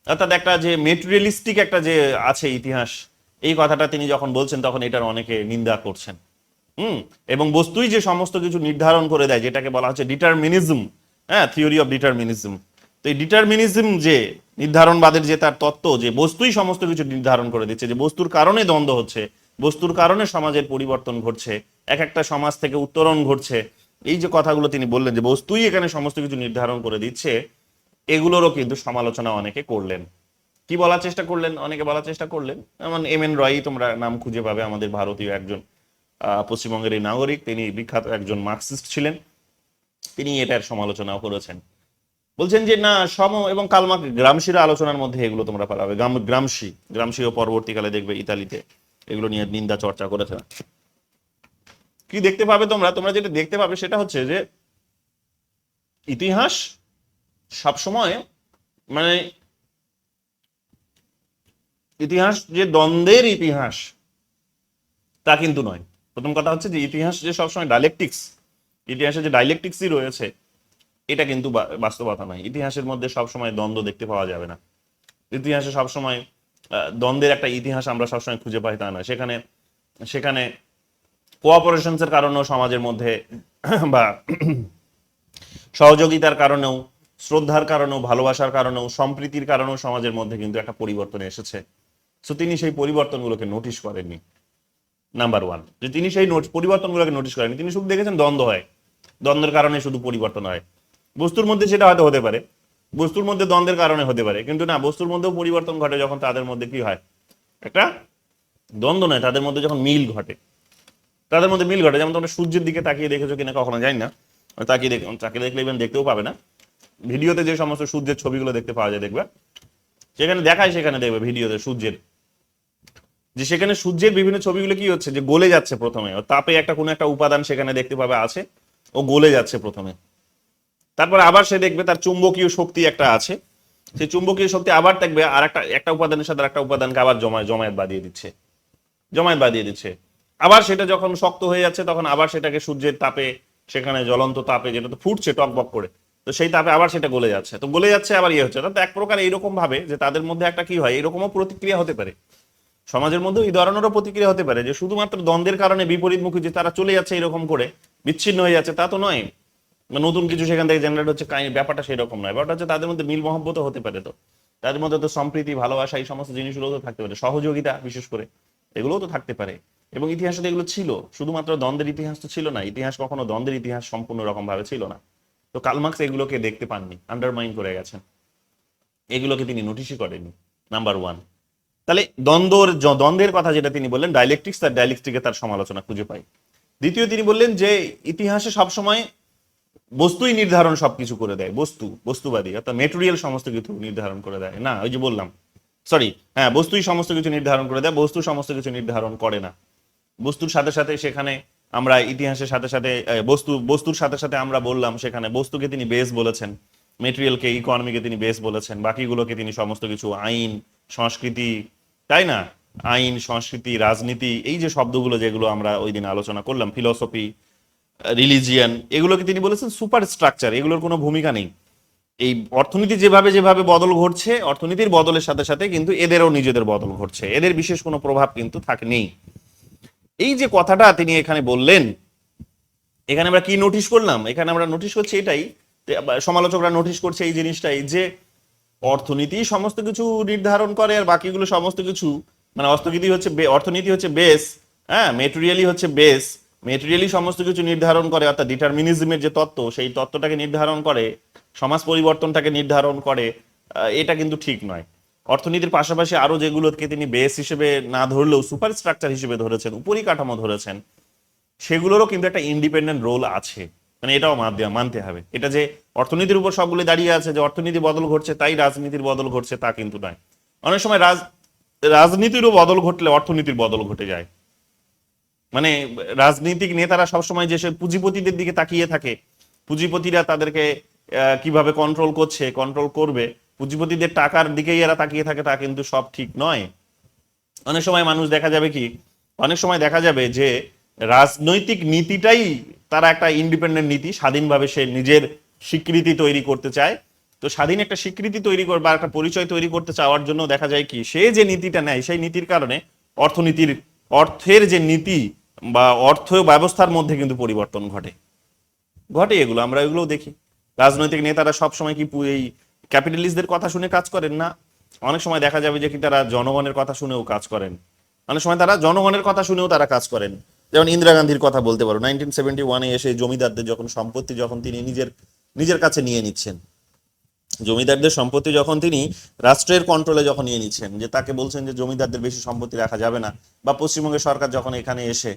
অর্থাৎ একটা যে মেটেরিয়ালিস্টিক একটা যে আছে ইতিহাস, এই কথাটা তিনি যখন বলছেন তখন এটার অনেকে নিন্দা করছেন। এবং বস্তুই যে সমস্ত কিছু নির্ধারণ করে দেয়, যেটাকে বলা হচ্ছে ডিটারমিনিজম, থিওরি অফ ডিটারমিনিজম। তো এই ডিটারমিনিজম যে নির্ধারণবাদের যে তার তত্ত্ব, যে বস্তুই সমস্ত কিছু নির্ধারণ করে দিচ্ছে, যে বস্তুর কারণে দ্বন্দ্ব হচ্ছে, বস্তুর কারণে সমাজের পরিবর্তন ঘটছে, এক একটা সমাজ থেকে উত্তরণ ঘটছে, এই যে কথাগুলো তিনি বললেন যে বস্তুই এখানে সমস্ত কিছু নির্ধারণ করে দিচ্ছে, এগুলোরও কিন্তু সমালোচনা অনেকে করলেন। কি বলার চেষ্টা করলেন? অনেকে বলার চেষ্টা করলেন, যেমন এম.এন. রয়, তোমরা নাম খুঁজে পাবে, আমাদের ভারতীয় একজন পশ্চিমবঙ্গের এই নাগরিক, তিনি বিখ্যাত একজন মার্কসিস্ট ছিলেন, তিনি এটার সমালোচনাও করেছেন। বলছেন যে না, এবং গ্রামশির আলোচনার মধ্যে এগুলো তোমরা পাবে। গ্রামশিও পরবর্তীকালে দেখবে ইতালিতে এগুলো নিয়ে নিন্দা চর্চা করেছে। কি দেখতে পাবে তোমরা যেটা দেখতে পাবে সেটা হচ্ছে যে ইতিহাস সবসময়, মানে ইতিহাস যে দ্বন্দ্বের ইতিহাস তা কিন্তু নয়। প্রথম কথা হচ্ছে যে ইতিহাস যে সবসময় ইতিহাসে যে ডাইলেকটিক্সই রয়েছে, এটা কিন্তু বাস্তবতা নয়। ইতিহাসের মধ্যে সবসময় দ্বন্দ্ব দেখতে পাওয়া যাবে না। ইতিহাসে সবসময় দ্বন্দ্বের একটা ইতিহাস আমরা সবসময় খুঁজে পাই তা না। সেখানে কোঅপারেশনসের কারণেও সমাজের মধ্যে বা সহযোগিতার কারণেও, শ্রদ্ধার কারণেও, ভালোবাসার কারণেও, সম্প্রীতির কারণেও সমাজের মধ্যে কিন্তু একটা পরিবর্তন এসেছে। সো তিনি সেই পরিবর্তনগুলোকে নোটিশ করেননি। নাম্বার ওয়ান, যে তিনি সেই পরিবর্তনগুলোকে নোটিশ করেননি। তিনি শুধু দেখেছেন দ্বন্দ্ব হয়, দ্বন্দ্বের কারণে শুধু পরিবর্তন হয়। বস্তুর মধ্যে সেটা হয়তো হতে পারে, বস্তুর মধ্যে দ্বন্দ্বের কারণে হতে পারে, কিন্তু না, বস্তুর মধ্যেও পরিবর্তন ঘটে যখন তাদের মধ্যে কি হয়, একটা দ্বন্দ্ব নয়, তাদের মধ্যে যখন মিল ঘটে। যেমন তোমরা সূর্যের দিকে তাকিয়ে দেখেছো কিনা কখনো জানি না, তাকিয়ে দেখলে ইভেন দেখতেও পাবে না, ভিডিওতে যে সমস্ত সূর্যের ছবিগুলো দেখতে পাওয়া যায় দেখবে, সেখানে দেখবে ভিডিওতে সেখানে সূর্যের বিভিন্ন ছবিগুলো কি হচ্ছে, যে গলে যাচ্ছে প্রথমে, তাপে কোনো একটা উপাদান সেখানে দেখতে পাবে আছে, ও গলে যাচ্ছে প্রথমে। তারপর আবার সে দেখবে তার চুম্বকীয় শক্তি একটা আছে, সেই চুম্বকীয় শক্তি আবার দেখবে আর একটা উপাদানের সাথে একটা উপাদানকে আবার জমায়েত বাঁধিয়ে দিচ্ছে। আবার সেটা যখন শক্ত হয়ে যাচ্ছে তখন আবার সেটাকে সূর্যের তাপে, সেখানে জ্বলন্ত তাপে, যেটা তো ফুটছে টকবক করে, তো সেই তাপে আবার সেটা গলে যাচ্ছে আবার হচ্ছে। অর্থাৎ এক প্রকার এইরকম ভাবে যে তাদের মধ্যে একটা কি হয়, এরকমও প্রতিক্রিয়া হতে পারে সমাজের মধ্যে, এই ধরনেরও প্রতিক্রিয়া হতে পারে, যে শুধুমাত্র দ্বন্দ্বের কারণে বিপরীতমুখী যে তারা চলে যাচ্ছে, এরকম করে বিচ্ছিন্ন হয়ে যাচ্ছে, তা তো নয়। নতুন কিছু সেখান থেকে জেনারেট হচ্ছে, ব্যাপারটা সেরকম নয়। ব্যাপারটা হচ্ছে তাদের মধ্যে মিল মহব্বত হতে পারে, তো তাদের মধ্যে তো সম্প্রীতি, ভালোবাসা, এই সমস্ত জিনিসগুলো তো থাকতে পারে, সহযোগিতা বিশেষ করে, এগুলোও তো থাকতে পারে। এবং ইতিহাসে এগুলো ছিল, শুধুমাত্র দ্বন্দ্বের ইতিহাস তো ছিল না, ইতিহাস কখনো দ্বন্দ্বের ইতিহাস সম্পূর্ণ রকম ভাবে ছিল না। তো কার্ল মার্কস এগুলোকে দেখতে পাননি, আন্ডারমাইন করে গেছেন, এগুলোকে তিনি নোটিশই করেননি। Number one. তাহলে দ্বন্দ্বের কথা যেটা তিনি বললেন, ডাইলেকটিক্স, তার ডাইলেকটিকে তার সমালোচনা খুঁজে পাই। দ্বিতীয়, তিনি বললেন যে ইতিহাসে সবসময় বস্তুই নির্ধারণ সবকিছু করে দেয়, বস্তুবাদী অর্থাৎ মেটেরিয়াল সমস্ত কিছু নির্ধারণ করে দেয় না, ওই যে বললাম, বস্তুই সমস্ত কিছু নির্ধারণ করে দেয়, বস্তু সমস্ত কিছু নির্ধারণ করে না। বস্তুর সাথে সাথে সেখানে আমরা ইতিহাসের সাথে সাথে বস্তুর সাথে সাথে আমরা বললাম, সেখানে বস্তুকে তিনি বেস বলেছেন, মেটেরিয়ালকে, ইকোনমিকে তিনি বেস বলেছেন, বাকিগুলোকে তিনি সমস্ত কিছু আইন, সংস্কৃতি, তাই না, আইন, সংস্কৃতি, রাজনীতি, এই যে শব্দগুলো যেগুলো আমরা ওই দিন আলোচনা করলাম, ফিলসফি, রিলিজিয়ান, এগুলোকে তিনি বলেছেন সুপার স্ট্রাকচার, এগুলোর কোনো ভূমিকা নেই। এই অর্থনীতি যেভাবে যেভাবে বদল ঘটছে, অর্থনীতির বদলের সাথে সাথে কিন্তু এদেরও নিজেদের বদল ঘটছে, এদের বিশেষ কোনো প্রভাব কিন্তু নেই। এই যে কথাটা তিনি এখানে বললেন, এখানে আমরা কি নোটিশ করলাম? এখানে আমরা নোটিশ করছি এটাই, সমালোচকরা নোটিশ করছে এই জিনিসটাই, যে অর্থনীতি সমস্ত কিছু নির্ধারণ করে আর বাকিগুলো সমস্ত কিছু, মানে অর্থনীতি হচ্ছে বেস, হ্যাঁ, মেটেরিয়ালি হচ্ছে বেস, মেটেরিয়ালি সমস্ত কিছু নির্ধারণ করে, অর্থাৎ ডিটারমিনিজমের যে তত্ত্ব, সেই তত্ত্বটাকে নির্ধারণ করে, সমাজ পরিবর্তনটাকে নির্ধারণ করে। এটা কিন্তু ঠিক নয়। অর্থনীতির পাশাপাশি আরো যেগুলোকে তিনি বেস হিসেবে না ধরলেও সুপার স্ট্রাকচার হিসেবে ধরেছেন, উপরিকাঠামো ধরেছেন, সেগুলোরও কিন্তু একটা ইন্ডিপেন্ডেন্ট রোল আছে। মানে এটাও মানতে হবে। এটা যে অর্থনীতির উপর সবগুলো দাঁড়িয়ে আছে, যে অর্থনীতি বদল ঘটছে তাই রাজনীতির বদল ঘটছে, তা কিন্তু নয়। অনেক সময় রাজনীতিরও বদল ঘটলে অর্থনীতির বদল ঘটে যায়। মানে রাজনৈতিক নেতারা সবসময় যে পুঁজিপতিদের দিকে তাকিয়ে থাকে, পুঁজিপতিরা তাদেরকে কিভাবে কন্ট্রোল করছে, কন্ট্রোল করবে, পুঁজিপতিদের টাকার দিকেই এরা তাকিয়ে থাকে, তা কিন্তু সব ঠিক নয়। অনেক সময় অনেক সময় দেখা যাবে যে রাজনৈতিক নীতিটাই তারা একটা ইন্ডিপেন্ডেন্ট নীতি, স্বাধীনভাবে সে নিজের স্বীকৃতি তৈরি করতে চায়। তো স্বাধীন একটা স্বীকৃতি তৈরি বা একটা পরিচয় তৈরি করতে চাওয়ার জন্য দেখা যায় কি, সে যে নীতিটা নেয় সেই নীতির কারণে অর্থের যে নীতি বা অর্থ ব্যবস্থার মধ্যে কিন্তু পরিবর্তন ঘটে এগুলো আমরা এগুলোও দেখি। রাজনৈতিক নেতারা সবসময় কি এই ক্যাপিটালিস্টদের কথা শুনে কাজ করেন না, অনেক সময় দেখা যাবে যে কি তারা জনগণের কথা শুনেও কাজ করেন, অনেক সময় তারা জনগণের কথা শুনেও তারা কাজ করেন। যেমন ইন্দিরা গান্ধীর কথা বলতে পারো, 1971-এ এসে জমিদারদের যখন সম্পত্তি যখন তিনি নিজের কাছে নিয়ে নিচ্ছেন, জমিদারদের সম্পত্তি যখন তিনি রাষ্ট্রের কন্ট্রোলে যখন নিয়ে নিচ্ছেন, যে তাকে বলছেন যে জমিদারদের বেশি সম্পত্তি রাখা যাবে না, বা পশ্চিমবঙ্গের সরকার যখন এখানে এসে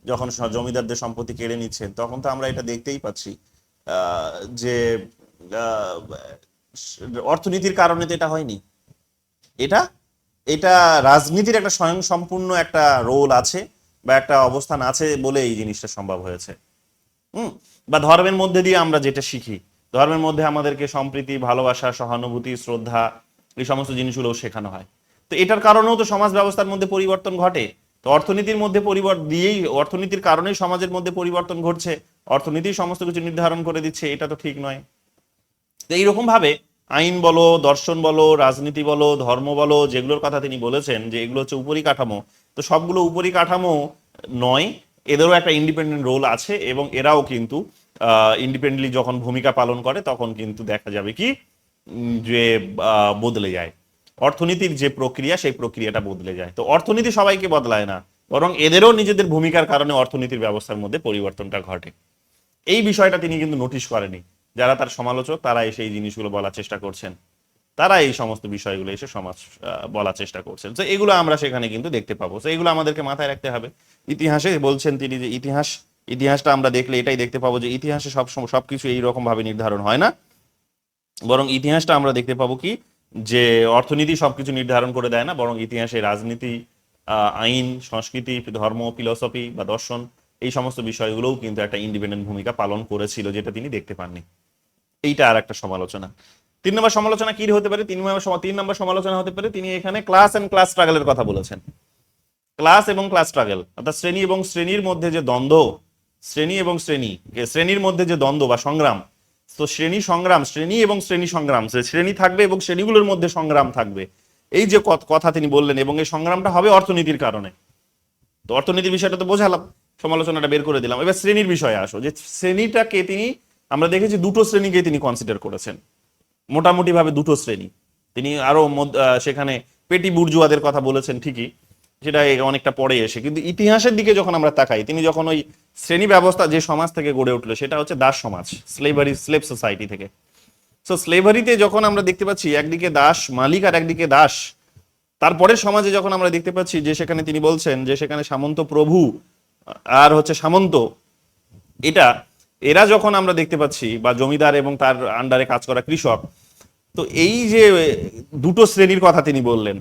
যখন জমিদারদের সম্পত্তি কেড়ে নিচ্ছেন, তখন তো আমরা এটা দেখতেই পাচ্ছি যে অর্থনীতির কারণে তো এটা হয়নি, এটা এটা রাজনীতির একটা স্বয়ং সম্পূর্ণ একটা রোল আছে বা একটা অবস্থান আছে বলে এই জিনিসটা সম্ভব হয়েছে। বা ধর্মের মধ্যে দিয়ে আমরা যেটা শিখি, ধর্মের মধ্যে আমাদেরকে সম্প্রীতি, ভালোবাসা, সহানুভূতি, শ্রদ্ধা, এই সমস্ত জিনিসগুলো শেখানো হয়। তো এটার কারণেও তো সমাজ ব্যবস্থার মধ্যে পরিবর্তন ঘটে। তো অর্থনীতির মধ্যে অর্থনীতির কারণেই সমাজের মধ্যে পরিবর্তন ঘটছে, অর্থনীতি সমস্ত কিছু নির্ধারণ করে দিচ্ছে, এটা তো ঠিক নয়। তো এইরকম ভাবে আইন বলো, দর্শন বলো, রাজনীতি বলো, ধর্ম বলো, যেগুলোর কথা তিনি বলেছেন যে এগুলো হচ্ছে উপরিকাঠামো, তো সবগুলো উপরিকাঠামো নয়, এদেরও একটা ইন্ডিপেন্ডেন্ট রোল আছে, এবং এরাও কিন্তু ইন্ডিপেন্ডেন্টলি যখন ভূমিকা পালন করে তখন কিন্তু দেখা যাবে কি যে বদলে যায় অর্থনীতির যে প্রক্রিয়া, সেই প্রক্রিয়াটা বদলে যায়। তো অর্থনীতি সবাইকে বদলায় না, বরং এদেরও নিজেদের ভূমিকার কারণে অর্থনীতির ব্যবস্থার মধ্যে পরিবর্তনটা ঘটে। এই বিষয়টা তিনি কিন্তু নোটিশ করেনি। যারা তার সমালোচক তারা এসে এই জিনিসগুলো বলার চেষ্টা করছেন, তারা এই সমস্ত বিষয়গুলো এসে বলার চেষ্টা করছেন। তো এগুলো আমরা সেখানে কিন্তু দেখতে পাবো। তো এগুলো আমাদেরকে মাথায় রাখতে হবে। ইতিহাসে বলছেন তিনি যে ইতিহাসটা আমরা দেখলে এটাই দেখতে পাবো যে ইতিহাসে সবকিছু এইরকম ভাবে নির্ধারণ হয় না, বরং ইতিহাসটা আমরা দেখতে পাবো কি যে অর্থনীতি সবকিছু নির্ধারণ করে দেয় না, বরং ইতিহাসে রাজনীতি, আইন, সংস্কৃতি, ধর্ম, ফিলসফি বা দর্শন, এই সমস্ত বিষয়গুলোও কিন্তু একটা ইন্ডিপেন্ডেন্ট ভূমিকা পালন করেছিল, যেটা তিনি দেখতে পাননি। এইটা আর একটা সমালোচনা। 3 নম্বর সমালোচনা কি হতে পারে? 3 নম্বর সমালোচনা হতে পারে, তিনি এখানে ক্লাস এন্ড ক্লাস স্ট্রাগলের কথা বলেছেন। ক্লাস এবং ক্লাস স্ট্রাগল, অর্থাৎ শ্রেণী এবং শ্রেণীর মধ্যে যে দ্বন্দ্ব, শ্রেণীর মধ্যে যে দ্বন্দ্ব বা সংগ্রাম, তো শ্রেণী এবং শ্রেণী সংগ্রাম, শ্রেণী থাকবে এবং শ্রেণীগুলোর মধ্যে সংগ্রাম থাকবে, এই যে কথা তিনি বললেন, এবং এই সংগ্রামটা হবে অর্থনীতির কারণে। তো অর্থনীতির বিষয়টা তো বোঝালাম, সমালোচনাটা বের করে দিলাম। এবার শ্রেণীর বিষয়ে আসো, যে শ্রেণীটাকে আমরা দেখেছি দুটো শ্রেণীকে তিনি কনসিডার করেছেন, মোটামুটি ভাবে দুটো শ্রেণী। তিনি আরো সেখানে পেটি বুর্জুয়াদের কথা বলেছেন ঠিকই, সেটা অনেকটা পরে এসে, কিন্তু ইতিহাসের দিকে যখন আমরা তাকাই, তিনি যখন ওই শ্রেণী ব্যবস্থা যে সমাজ থেকে গড়ে উঠলো সেটা হচ্ছে দাস সমাজ, স্লেভ সোসাইটি থেকে। সো স্লেভারিতে যখন আমরা দেখতে পাচ্ছি একদিকে দাস মালিক আর একদিকে দাস, তারপরে সমাজে যখন আমরা দেখতে পাচ্ছি যে সেখানে তিনি বলছেন যে সেখানে সামন্ত প্রভু আর হচ্ছে সামন্ত, এরা যখন আমরা দেখতে পাচ্ছি, বা জমিদার এবং তার আন্ডারে কাজ করা কৃষক, তো এই যে দুটো শ্রেণীর কথা তিনি বললেন,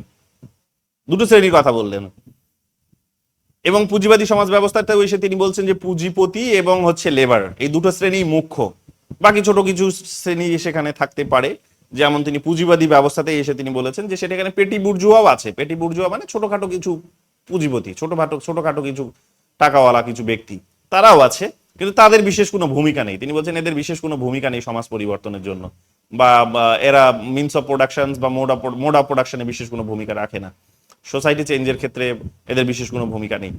এবং পুঁজিবাদী সমাজ ব্যবস্থাতেও এসে তিনি বলছেন যে পুঁজিপতি এবং হচ্ছে লেবার, এই দুটো শ্রেণী মুখ্য, বাকি ছোট কিছু শ্রেণী সেখানে থাকতে পারে। যেমন তিনি পুঁজিবাদী ব্যবস্থাতে এসে তিনি বলেছেন যে সেখানে পেটি বুর্জুয়াও আছে। পেটি বুর্জুয়া মানে ছোটখাটো কিছু পুঁজিপতি, ছোটখাটো কিছু টাকাওয়ালা কিছু ব্যক্তি, তারাও আছে, কিন্তু তাদের বিশেষ কোনো ভূমিকা নেই। তিনি বলছেন এদের বিশেষ কোনো ভূমিকা নেই সমাজ পরিবর্তনের জন্য, বা এরা মিনস অফ প্রোডাকশন বা মোড অফ প্রোডাকশনে বিশেষ কোনো ভূমিকা রাখে না, সোসাইটি চেঞ্জের ক্ষেত্রে এদের বিশেষ কোনো ভূমিকা নেই।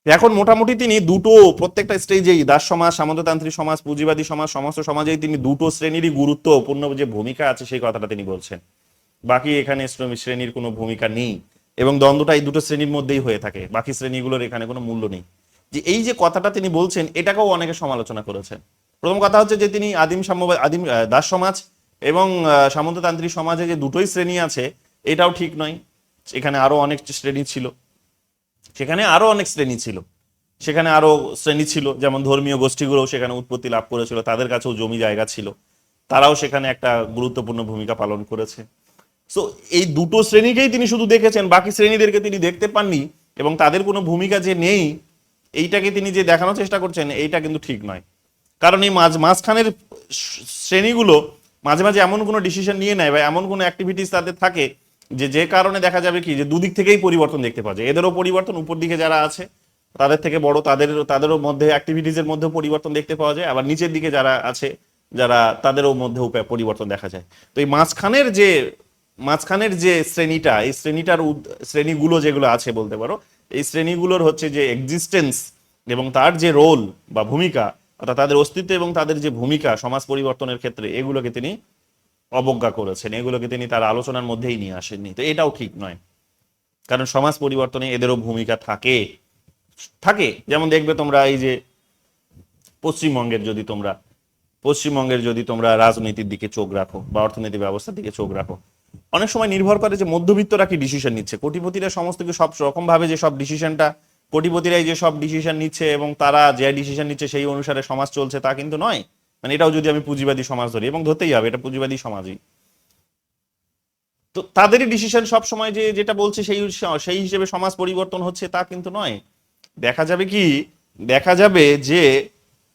এখন মোটামুটি তিনি দুটো, প্রত্যেকটা স্টেজেই দাস সমাজ, সামন্ততান্ত্রিক সমাজ, পুঁজিবাদী সমাজ, সমস্ত সমাজেই তিনি দুটো শ্রেণীরই গুরুত্বপূর্ণ যে ভূমিকা আছে সেই কথাটা তিনি বলছেন। বাকি এখানে শ্রমিক শ্রেণীর কোনো ভূমিকা নেই, এবং দ্বন্দ্বটা এই দুটো শ্রেণীর মধ্যেই হয়ে থাকে, বাকি শ্রেণীগুলোর এখানে কোনো মূল্য নেই। যে এই যে কথাটা তিনি বলছেন, এটাকেও অনেকে সমালোচনা করেছেন। প্রথম কথা হচ্ছে যে তিনি আদিম দাস সমাজ এবং সামন্ততান্ত্রিক সমাজে যে দুটোই শ্রেণী আছে এটাও ঠিক নয়। এখানে আরো অনেক শ্রেণী ছিল, সেখানে আরো অনেক শ্রেণী ছিল, সেখানে আরো শ্রেণী ছিল, যেমন ধর্মীয় গোষ্ঠীগুলো সেখানে উৎপত্তি লাভ করেছিল, তাদের কাছেও জমি জায়গা ছিল, তারাও সেখানে একটা গুরুত্বপূর্ণ ভূমিকা পালন করেছে। সো এই দুটো শ্রেণীকেই তিনি শুধু দেখেছেন, বাকি শ্রেণীদেরকে তিনি দেখতে পাননি, এবং তাদের কোনো ভূমিকা যে নেই এইটাকে তিনি যে দেখানোর চেষ্টা করছেন এইটা কিন্তু ঠিক নয়। কারণ এই মাঝখানের শ্রেণীগুলো মাঝে মাঝে এমন কোনো ডিসিশন নিয়ে নেয় বা এমন কোনো অ্যাক্টিভিটিস তাদের থাকে যে কারণে দেখা যাবে কি যে দুদিক থেকেই পরিবর্তন দেখতে পাওয়া যায়। এদেরও পরিবর্তন, উপর দিকে যারা আছে তাদের থেকে বড় তাদেরও মধ্যে অ্যাক্টিভিটিসের মধ্যেও পরিবর্তন দেখতে পাওয়া যায়, আবার নিচের দিকে যারা আছে যারা তাদেরও মধ্যেও পরিবর্তন দেখা যায়। তো এই মাঝখানের যে শ্রেণীটা, এই শ্রেণীগুলো যেগুলো আছে বলতে পারো, এই শ্রেণীগুলোর হচ্ছে যে এক্সিস্টেন্স এবং তার যে রোল বা ভূমিকা, অর্থাৎ তাদের অস্তিত্ব এবং তাদের যে ভূমিকা সমাজ পরিবর্তনের ক্ষেত্রে, এগুলোকে তিনি অবজ্ঞা করেছেন, এগুলোকে তিনি তার আলোচনার মধ্যেই নিয়ে আসেননি। তো এটাও ঠিক নয়, কারণ সমাজ পরিবর্তনে এদেরও ভূমিকা থাকে। যেমন দেখবে তোমরা এই যে পশ্চিমবঙ্গের যদি তোমরা রাজনীতির দিকে চোখ রাখো বা অর্থনৈতিক ব্যবস্থার দিকে চোখ রাখো, অনেক সময় নির্ভর করে যে মধ্যবিত্তরা কি ডিসিশন নিচ্ছে। কোটিপতিরা সমস্ত কিছু সব রকম ভাবে যে সব ডিসিশনটা কোটিপতিরাই যে সব ডিসিশন নিচ্ছে এবং তারা যে ডিসিশন নিচ্ছে সেই অনুসারে সমাজ চলছে তা কিন্তু নয়। মানে এটাও যদি আমি পুঁজিবাদী সমাজ ধরি, এবং ধরতেই হবে এটা পুঁজিবাদী সমাজই, তো তাদেরই ডিসিশন সব সময় যে যেটা বলছে সেই হিসেবে সমাজ পরিবর্তন হচ্ছে তা কিন্তু নয়। দেখা যাবে যে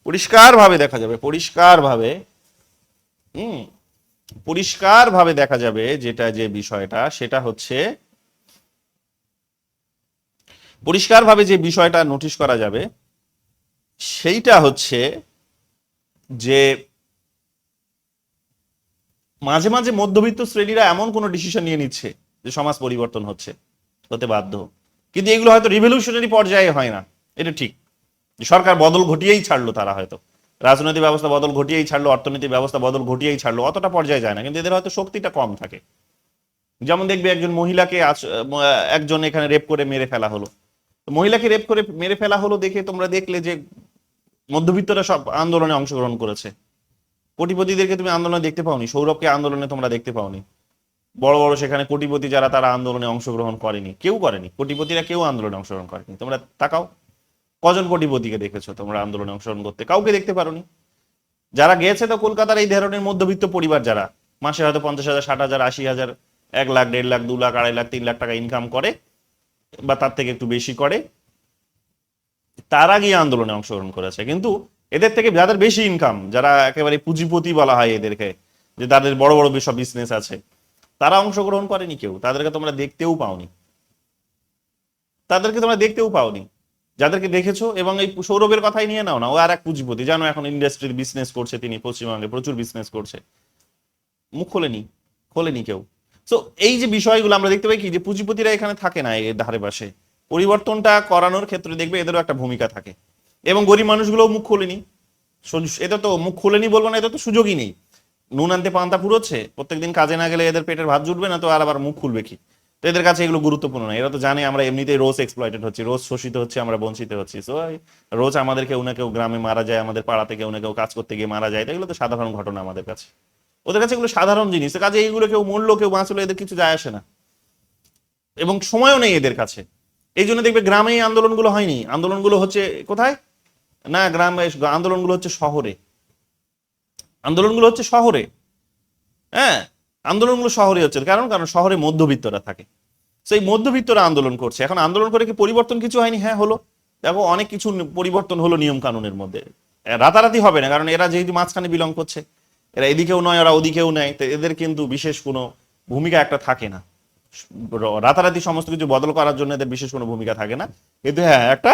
পরিষ্কারভাবে দেখা যাবে যেটা যে বিষয়টা সেটা হচ্ছে পরিষ্কারভাবে যে বিষয়টা নোটিশ করা যাবে সেইটা হচ্ছে যে মাঝে মাঝে মধ্যবিত্ত শ্রেণীরা এমন কোনো ডিসিশন নিয়ে নিচ্ছে যে সমাজ পরিবর্তন হতে বাধ্য, কিন্তু এগুলো হয়তো রিভলিউশনারি পর্যায়ে হয় না। এটা ঠিক, সরকার বদল ঘটিয়েই ছাড়লো, তারা হয়তো রাজনৈতিক ব্যবস্থা বদল ঘটিয়েই ছাড়লো, অর্থনৈতিক ব্যবস্থা বদল ঘটিয়েই ছাড়লো, অতটা পর্যায়ে যায় না, কিন্তু এদের হয়তো শক্তিটা কম থাকে। যেমন দেখবে একজন মহিলাকে একজন এখানে রেপ করে মেরে ফেলা হলো, মহিলাকে রেপ করে মেরে ফেলা হলো দেখে তোমরা দেখলে যে মধ্যবিত্তরা সব আন্দোলনে অংশগ্রহণ করেছে, কোটিপতিদেরকে তুমি আন্দোলনে দেখতে পাওনি, সৌরভকে আন্দোলনে তোমরা দেখতে পাওনি, বড় বড় সেখানে কোটিপতি যারা তারা আন্দোলনে অংশগ্রহণ করেনি, কোটিপতিরা কেউ আন্দোলনে অংশগ্রহণ করেনি। তোমরা তাকাও, কজন কোটিপতিকে দেখেছো তোমরা আন্দোলনে অংশগ্রহণ করতে? কাউকে দেখতে পারোনি। যারা গেছে তো কলকাতার এই ধরনের মধ্যবিত্ত পরিবার, যারা মাসে হয়তো 50,000, 60,000, 80,000, 1 লাখ, 1.5 লাখ, 2 লাখ, 2.5 লাখ, 3 লাখ টাকা ইনকাম করে বা তার থেকে একটু বেশি করে, তারা গিয়ে আন্দোলনে অংশগ্রহণ করেছে। কিন্তু এদের থেকে যাদের বেশি ইনকাম, যারা একেবারে পুঁজিপতি বলা হয় এদেরকে, যে তাদের বড় বড় সব বিজনেস আছে, তারা অংশগ্রহণ করেনি কেউ, তাদেরকে তোমরা দেখতেও পাওনি। যাদেরকে দেখেছো, এবং এই সৌরভের কথাই নিয়ে নাও না, ও আর এক পুঁজিপতি, জানো এখন ইন্ডাস্ট্রির বিজনেস করছে, তিনি পশ্চিমবঙ্গে প্রচুর বিজনেস করছে, মুখ খোলেনি কেউ। তো এই যে বিষয়গুলো আমরা দেখতে পাই কি যে পুঁজিপতিরা এখানে থাকে না এর ধারে পাশে, পরিবর্তনটা করানোর ক্ষেত্রে দেখবে এদেরও একটা ভূমিকা থাকে, এবং গরিব মানুষগুলোও মুখ খোলেনি। এটা তো মুখ খোলেনি বলবো না, এটা তো সুযোগই নেই। নুন আনতে পান্তা ফুরোচ্ছে, প্রত্যেকদিন কাজে না গেলে এদের পেটের ভাত জুটবে না, তো আর আবার মুখ খুলবে কি? তো এদের কাছে এগুলো গুরুত্বপূর্ণ না, এরা তো জানে আমরা এমনিতেই রোজ এক্সপ্লয়েটেড হচ্ছি, রোজ শোষিত হচ্ছে, আমরা বঞ্চিত হচ্ছি। সো রোজ আমাদের কেউ না কেউ গ্রামে মারা যায়, আমাদের পাড়াতে কেউ না কেউ কাজ করতে গিয়ে মারা যায়, তো এগুলো তো সাধারণ ঘটনা আমাদের কাছে, ওদের কাছে এগুলো সাধারণ জিনিস। কাজে এইগুলো কেউ মরলো কেউ বাঁচলো এদের কিছু যায় আসে না, এবং সময়ও নেই এদের কাছে। এই জন্য দেখবে গ্রামে এই আন্দোলনগুলো হয়নি, আন্দোলনগুলো হচ্ছে কোথায় না, আন্দোলনগুলো হচ্ছে শহরে। হ্যাঁ, আন্দোলনগুলো শহরে হচ্ছে, কারণ শহরে মধ্যবিত্তরা থাকে, সেই মধ্যবিত্তরা আন্দোলন করছে। এখন আন্দোলন করে কি পরিবর্তন কিছু হয়নি? হ্যাঁ হলো, দেখো অনেক কিছু পরিবর্তন হলো নিয়ম কানুনের মধ্যে। রাতারাতি হবে না, কারণ এরা যেহেতু মাঝখানে বিলং করছে, এরা এদিকেও নয় ওরা ওদিকেও নেয়, তো এদের কিন্তু বিশেষ কোনো ভূমিকা একটা থাকে না। রাতারাতি সমস্ত কিছু বদল করার জন্য এদের বিশেষ কোনো ভূমিকা থাকে না, কিন্তু হ্যাঁ একটা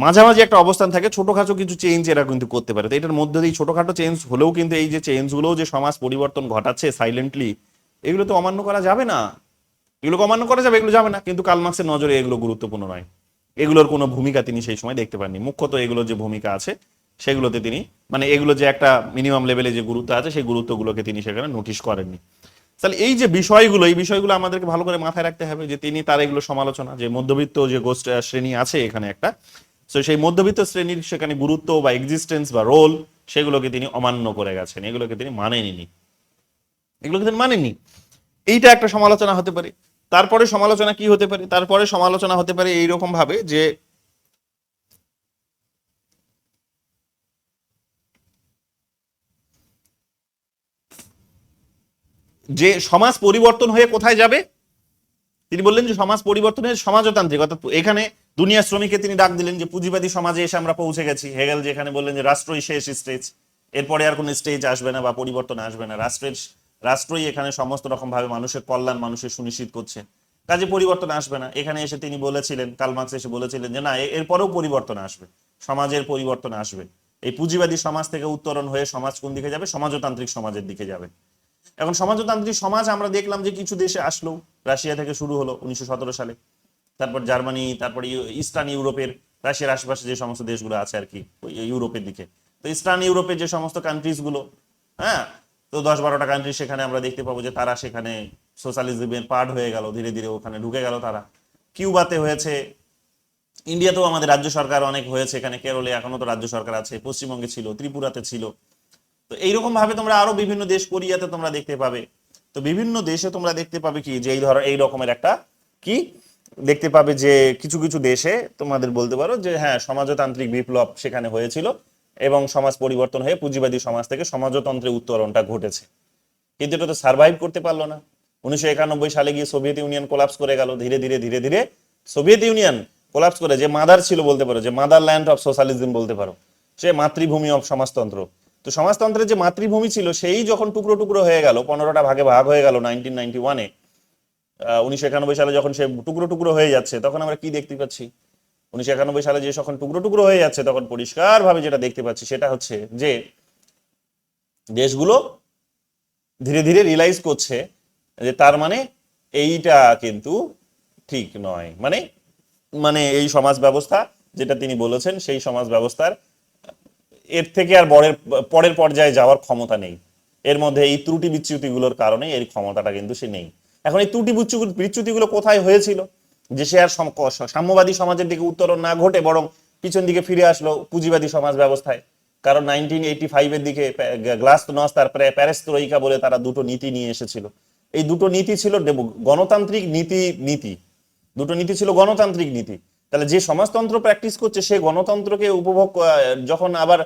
মাঝামাঝি একটা অবস্থান থাকে, ছোটখাটো কিছু চেঞ্জ এরা কিন্তু করতে পারে। তো এটার মধ্যে দিয়ে ছোটখাটো চেঞ্জ হলেও কিন্তু এই যে চেঞ্জগুলো যে সমাজ পরিবর্তন ঘটাচ্ছে সাইলেন্টলি, এগুলো তো অমান্য করা যাবে না। এগুলোকে অমান্য করা যাবে, এগুলো যাবে না, কিন্তু কার্ল মার্ক্সের নজরে এগুলো গুরুত্বপূর্ণ নয়। এগুলোর কোনো ভূমিকা তিনি সেই সময় দেখতে পাননি। মুখ্যত এগুলোর যে ভূমিকা আছে সেগুলোতে তিনি, মানে এগুলো যে একটা মিনিমাম লেভেলে যে গুরুত্ব আছে সেই গুরুত্বগুলোকে তিনি সেখানে নোটিশ করেননি। তাহলে এই যে বিষয়গুলো, এই বিষয়গুলো আমাদেরকে ভালো করে মাথায় রাখতে হবে যে তিনি তার এগুলো সমালোচনা, যে মধ্যবিত্ত যে গোষ্ঠী শ্রেণী আছে এখানে একটা, তো সেই মধ্যবিত্ত শ্রেণীর সেখানে গুরুত্ব বা এক্সিস্টেন্স বা রোল, সেগুলোকে তিনি অমান্য করে গেছেন, এগুলোকে তিনি মানেননি, এগুলোকে তিনি মানেননি। এইটা একটা সমালোচনা হতে পারে। তারপরে সমালোচনা কি হতে পারে? তারপরে সমালোচনা হতে পারে এইরকম ভাবে যে যে সমাজ পরিবর্তন হয়ে কোথায় যাবে। তিনি বললেন যে সমাজ পরিবর্তনের সমাজতান্ত্রিক, অর্থাৎ এখানে দুনিয়া শ্রমিককে তিনি ডাক দিলেন যে পুঁজিবাদী সমাজে এসে আমরা পৌঁছে গেছি। হেগেল যেখানে বললেন যে রাষ্ট্রই শেষ স্টেজ, এরপরে আর কোনো স্টেজ আসবে না বা পরিবর্তন আসবে না, রাষ্ট্রই এখানে সমস্ত রকম ভাবে মানুষের কল্যাণ মানুষের সুনিশ্চিত করছে, কাজে পরিবর্তন আসবে না। এখানে এসে তিনি বলেছিলেন, কার্ল মার্কস এসে বলেছিলেন যে না, এরপরেও পরিবর্তন আসবে, সমাজের পরিবর্তন আসবে। এই পুঁজিবাদী সমাজ থেকে উত্তরণ হয়ে সমাজ কোন দিকে যাবে? সমাজতান্ত্রিক সমাজের দিকে যাবে। এখন সমাজতান্ত্রিক সমাজ আমরা দেখলাম যে কিছু দেশে আসলো, রাশিয়া থেকে শুরু হলো 1917 সালে, তারপর জার্মানি, তারপর ইস্টার্ন ইউরোপের, রাশিয়ার আশেপাশে যে সমস্ত দেশগুলো আছে আর কি ইউরোপের দিকে, তো ইস্টার্ন ইউরোপের যে সমস্ত কান্ট্রিজ গুলো, হ্যাঁ, তো 10-12টা কান্ট্রি সেখানে আমরা দেখতে পাবো যে তারা সেখানে সোশ্যালিজমের পার্ট হয়ে গেল, ধীরে ধীরে ওখানে ঢুকে গেল তারা। কিউবাতে হয়েছে, ইন্ডিয়াতেও আমাদের রাজ্য সরকার অনেক হয়েছে, এখানে কেরলে এখনো তো রাজ্য সরকার আছে, পশ্চিমবঙ্গে ছিল, ত্রিপুরাতে ছিল। তো এইরকম ভাবে তোমরা আরো বিভিন্ন দেশ, কোরিয়াতে তোমরা দেখতে পাবে। তো বিভিন্ন দেশে তোমরা দেখতে পাবে কি যে এই রকমের একটা কি দেখতে পাবে যে কিছু কিছু দেশে তোমাদের বলতে পারো যে হ্যাঁ, সমাজতান্ত্রিক বিপ্লব সেখানে হয়েছিল এবং সমাজ পরিবর্তন হয়ে পুঁজিবাদী সমাজ থেকে সমাজতন্ত্রের উত্তরণটা ঘটেছে। কিন্তু এটা তো সার্ভাইভ করতে পারলো না। 1991 সালে গিয়ে সোভিয়েত ইউনিয়ন কোলাপস করে গেল। ধীরে ধীরে ধীরে ধীরে সোভিয়েত ইউনিয়ন কোলাপস করে, যে মাদার ছিল বলতে পারো, যে মাদার ল্যান্ড অফ সোশ্যালিজম বলতে পারো, সে মাতৃভূমি অফ সমাজতন্ত্র, তো সমাজতন্ত্রের যে মাতৃভূমি ছিল সেই যখন টুকরো টুকরো হয়ে গেল, 15টা ভাগে ভাগ হয়ে গেল 1991-এ, 1991 সালে যখন সে টুকরো টুকরো হয়ে যাচ্ছে, তখন আমরা কি দেখতে পাচ্ছি? 1991 সালে যে যখন টুকরো টুকরো হয়ে যাচ্ছে, তখন পরিষ্কার ভাবে যেটা দেখতে পাচ্ছি সেটা হচ্ছে যে দেশগুলো ধীরে ধীরে রিয়েলাইজ করছে যে তার মানে এইটা কিন্তু ঠিক নয়, মানে মানে এই সমাজ ব্যবস্থা যেটা তিনি বলেছেন সেই সমাজ ব্যবস্থার এর থেকে আর পরের পর্যায়ে যাওয়ার ক্ষমতা নেই। এর মধ্যে এই ত্রুটি বিচ্যুতিগুলোর কারণে এর ক্ষমতাটা কিন্তু সে নেই। এখন এই ত্রুটি বিচ্যুতিগুলো কোথায় হয়েছিল? যে সে আর সাম্যবাদী সমাজের দিকে উত্তরণ না ঘটে বরং পিছন দিকে ফিরে আসলো পুঁজিবাদী সমাজ ব্যবস্থায়। কারণ 1985-এর দিকে গ্লাসনোস্ট তারপরে প্যারেস্ত্রয়িকা বলে তারা দুটো নীতি নিয়ে এসেছিল। এই দুটো নীতি ছিল গণতান্ত্রিক নীতি, দুটো নীতি ছিল গণতান্ত্রিক নীতি। তাহলে যে সমাজতন্ত্র প্র্যাকটিস করছে সে গণতন্ত্রকে উপভোগ যখন আবার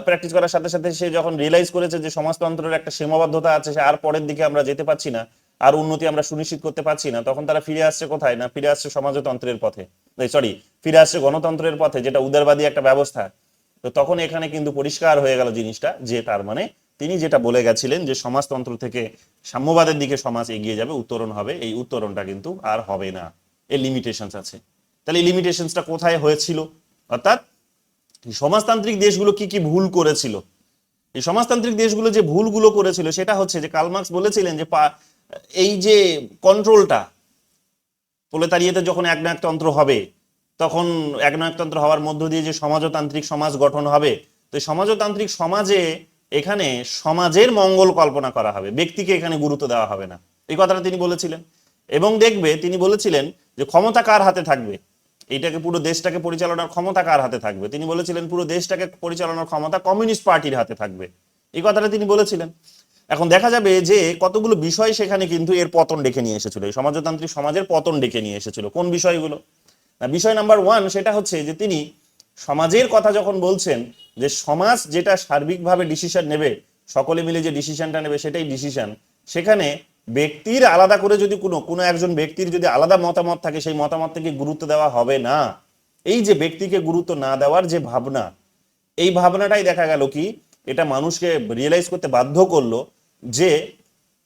প্র্যাকটিস করার সাথে সাথে সে যখন রিয়েলাইজ করেছে যে সমাজতন্ত্রের একটা সীমাবদ্ধতা আছে, সে আর পরের দিকে আমরা যেতে পারছি না, আর উন্নতি আমরা সুনিশ্চিত করতে পারছি না, তখন তারা ফিরে আসছে কোথায়? না, ফিরে আসছে সমাজতন্ত্রের পথে, ফিরে আসছে গণতন্ত্রের পথে, যেটা উদারবাদী একটা ব্যবস্থা। তো তখন এখানে কিন্তু পরিষ্কার হয়ে গেল জিনিসটা, যে তার মানে তিনি যেটা বলে গেছিলেন যে সমাজতন্ত্র থেকে সাম্যবাদের দিকে সমাজ এগিয়ে যাবে, উত্তরণ হবে, এই উত্তরণটা কিন্তু আর হবে না, এর লিমিটেশনস আছে। তাহলে এই লিমিটেশনসটা কোথায় হয়েছিল? অর্থাৎ সমাজতান্ত্রিক দেশগুলো কি কি ভুল করেছিল? এই সমাজতান্ত্রিক দেশগুলো যে ভুলগুলো করেছিল সেটা হচ্ছে যে কার্ল মার্কস বলেছিলেন যে এই যে কন্ট্রোলটা, প্রলেতারিয়েতে যখন একনায়কতন্ত্র হবে, তখন একনায়কতন্ত্র হওয়ার মধ্য দিয়ে যে সমাজতান্ত্রিক সমাজ গঠন হবে, তো সমাজতান্ত্রিক সমাজে এখানে সমাজের মঙ্গল কল্পনা করা হবে, ব্যক্তিকে এখানে গুরুত্ব দেওয়া হবে না, এই কথাটা তিনি বলেছিলেন। এবং দেখবে তিনি বলেছিলেন যে ক্ষমতা কার হাতে থাকবে, এইটাকে পুরো দেশটাকে পরিচালনার ক্ষমতা কার হাতে থাকবে? তিনি বলেছিলেন পুরো দেশটাকে পরিচালনার ক্ষমতা কমিউনিস্ট পার্টির হাতে থাকবে, এই কথাটা তিনি বলেছিলেন। এখন দেখা যাবে যে কতগুলো বিষয় সেখানে কিন্তু এর পতন ডেকে নিয়ে এসেছিল, এই সমাজতান্ত্রিক সমাজের পতন ডেকে নিয়ে এসেছিল। কোন বিষয়গুলো? না, বিষয় নাম্বার 1 সেটা হচ্ছে যে তিনি সমাজের কথা যখন বলছেন, যে সমাজ যেটা সার্বিকভাবে ডিসিশন নেবে, সকলে মিলে যে ডিসিশনটা নেবে সেটাই ডিসিশন, সেখানে ব্যক্তির আলাদা করে যদি কোনো একজন ব্যক্তির যদি আলাদা মতামত থাকে, সেই মতামত থেকে গুরুত্ব দেওয়া হবে না। এই যে ব্যক্তিকে গুরুত্ব না দেওয়ার যে ভাবনা, এই ভাবনাটাই দেখা গেল কি এটা মানুষকে রিয়েলাইজ করতে বাধ্য করলো যে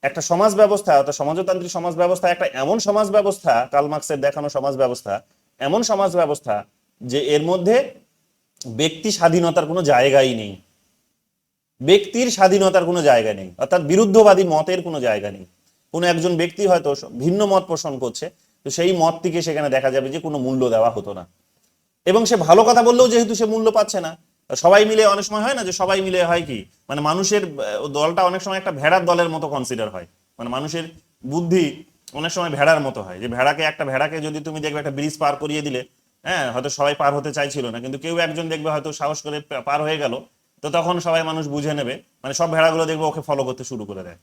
একটা সমাজ ব্যবস্থা, অর্থাৎ সমাজতান্ত্রিক সমাজ ব্যবস্থা একটা এমন সমাজ ব্যবস্থা, কার্ল মার্কসের দেখানো সমাজ ব্যবস্থা এমন সমাজ ব্যবস্থা যে এর মধ্যে ব্যক্তি স্বাধীনতার কোনো জায়গাই নেই, ব্যক্তির স্বাধীনতার কোনো জায়গা নেই, অর্থাৎ বিরুদ্ধবাদী মতের কোনো জায়গা নেই। কোনো একজন ব্যক্তি হয়তো ভিন্ন মত পোষণ করছে, তো সেই মতটিকে সেখানে দেখা যাবে যে কোনো মূল্য দেওয়া হতো না, এবং সে ভালো কথা বললেও যেহেতু সে মূল্য পাচ্ছে না। সবাই মিলে অনেক সময় হয় না যে সবাই মিলে হয় কি, মানে মানুষের দলটা অনেক সময় একটা ভেড়ার দলের মতো কনসিডার হয়, মানে মানুষের বুদ্ধি অনেক সময় ভেড়ার মতো হয়, যে একটা ভেড়াকে যদি তুমি দেখবে একটা ব্রিজ পার করিয়ে দিলে, হ্যাঁ হয়তো সবাই পার হতে চাইছিল না, কিন্তু কেউ একজন দেখবে হয়তো সাহস করে পার হয়ে গেল, তো তখন সবাই মানুষ বুঝে নেবে, মানে সব ভেড়াগুলো দেখবে ওকে ফলো করতে শুরু করে দেয়।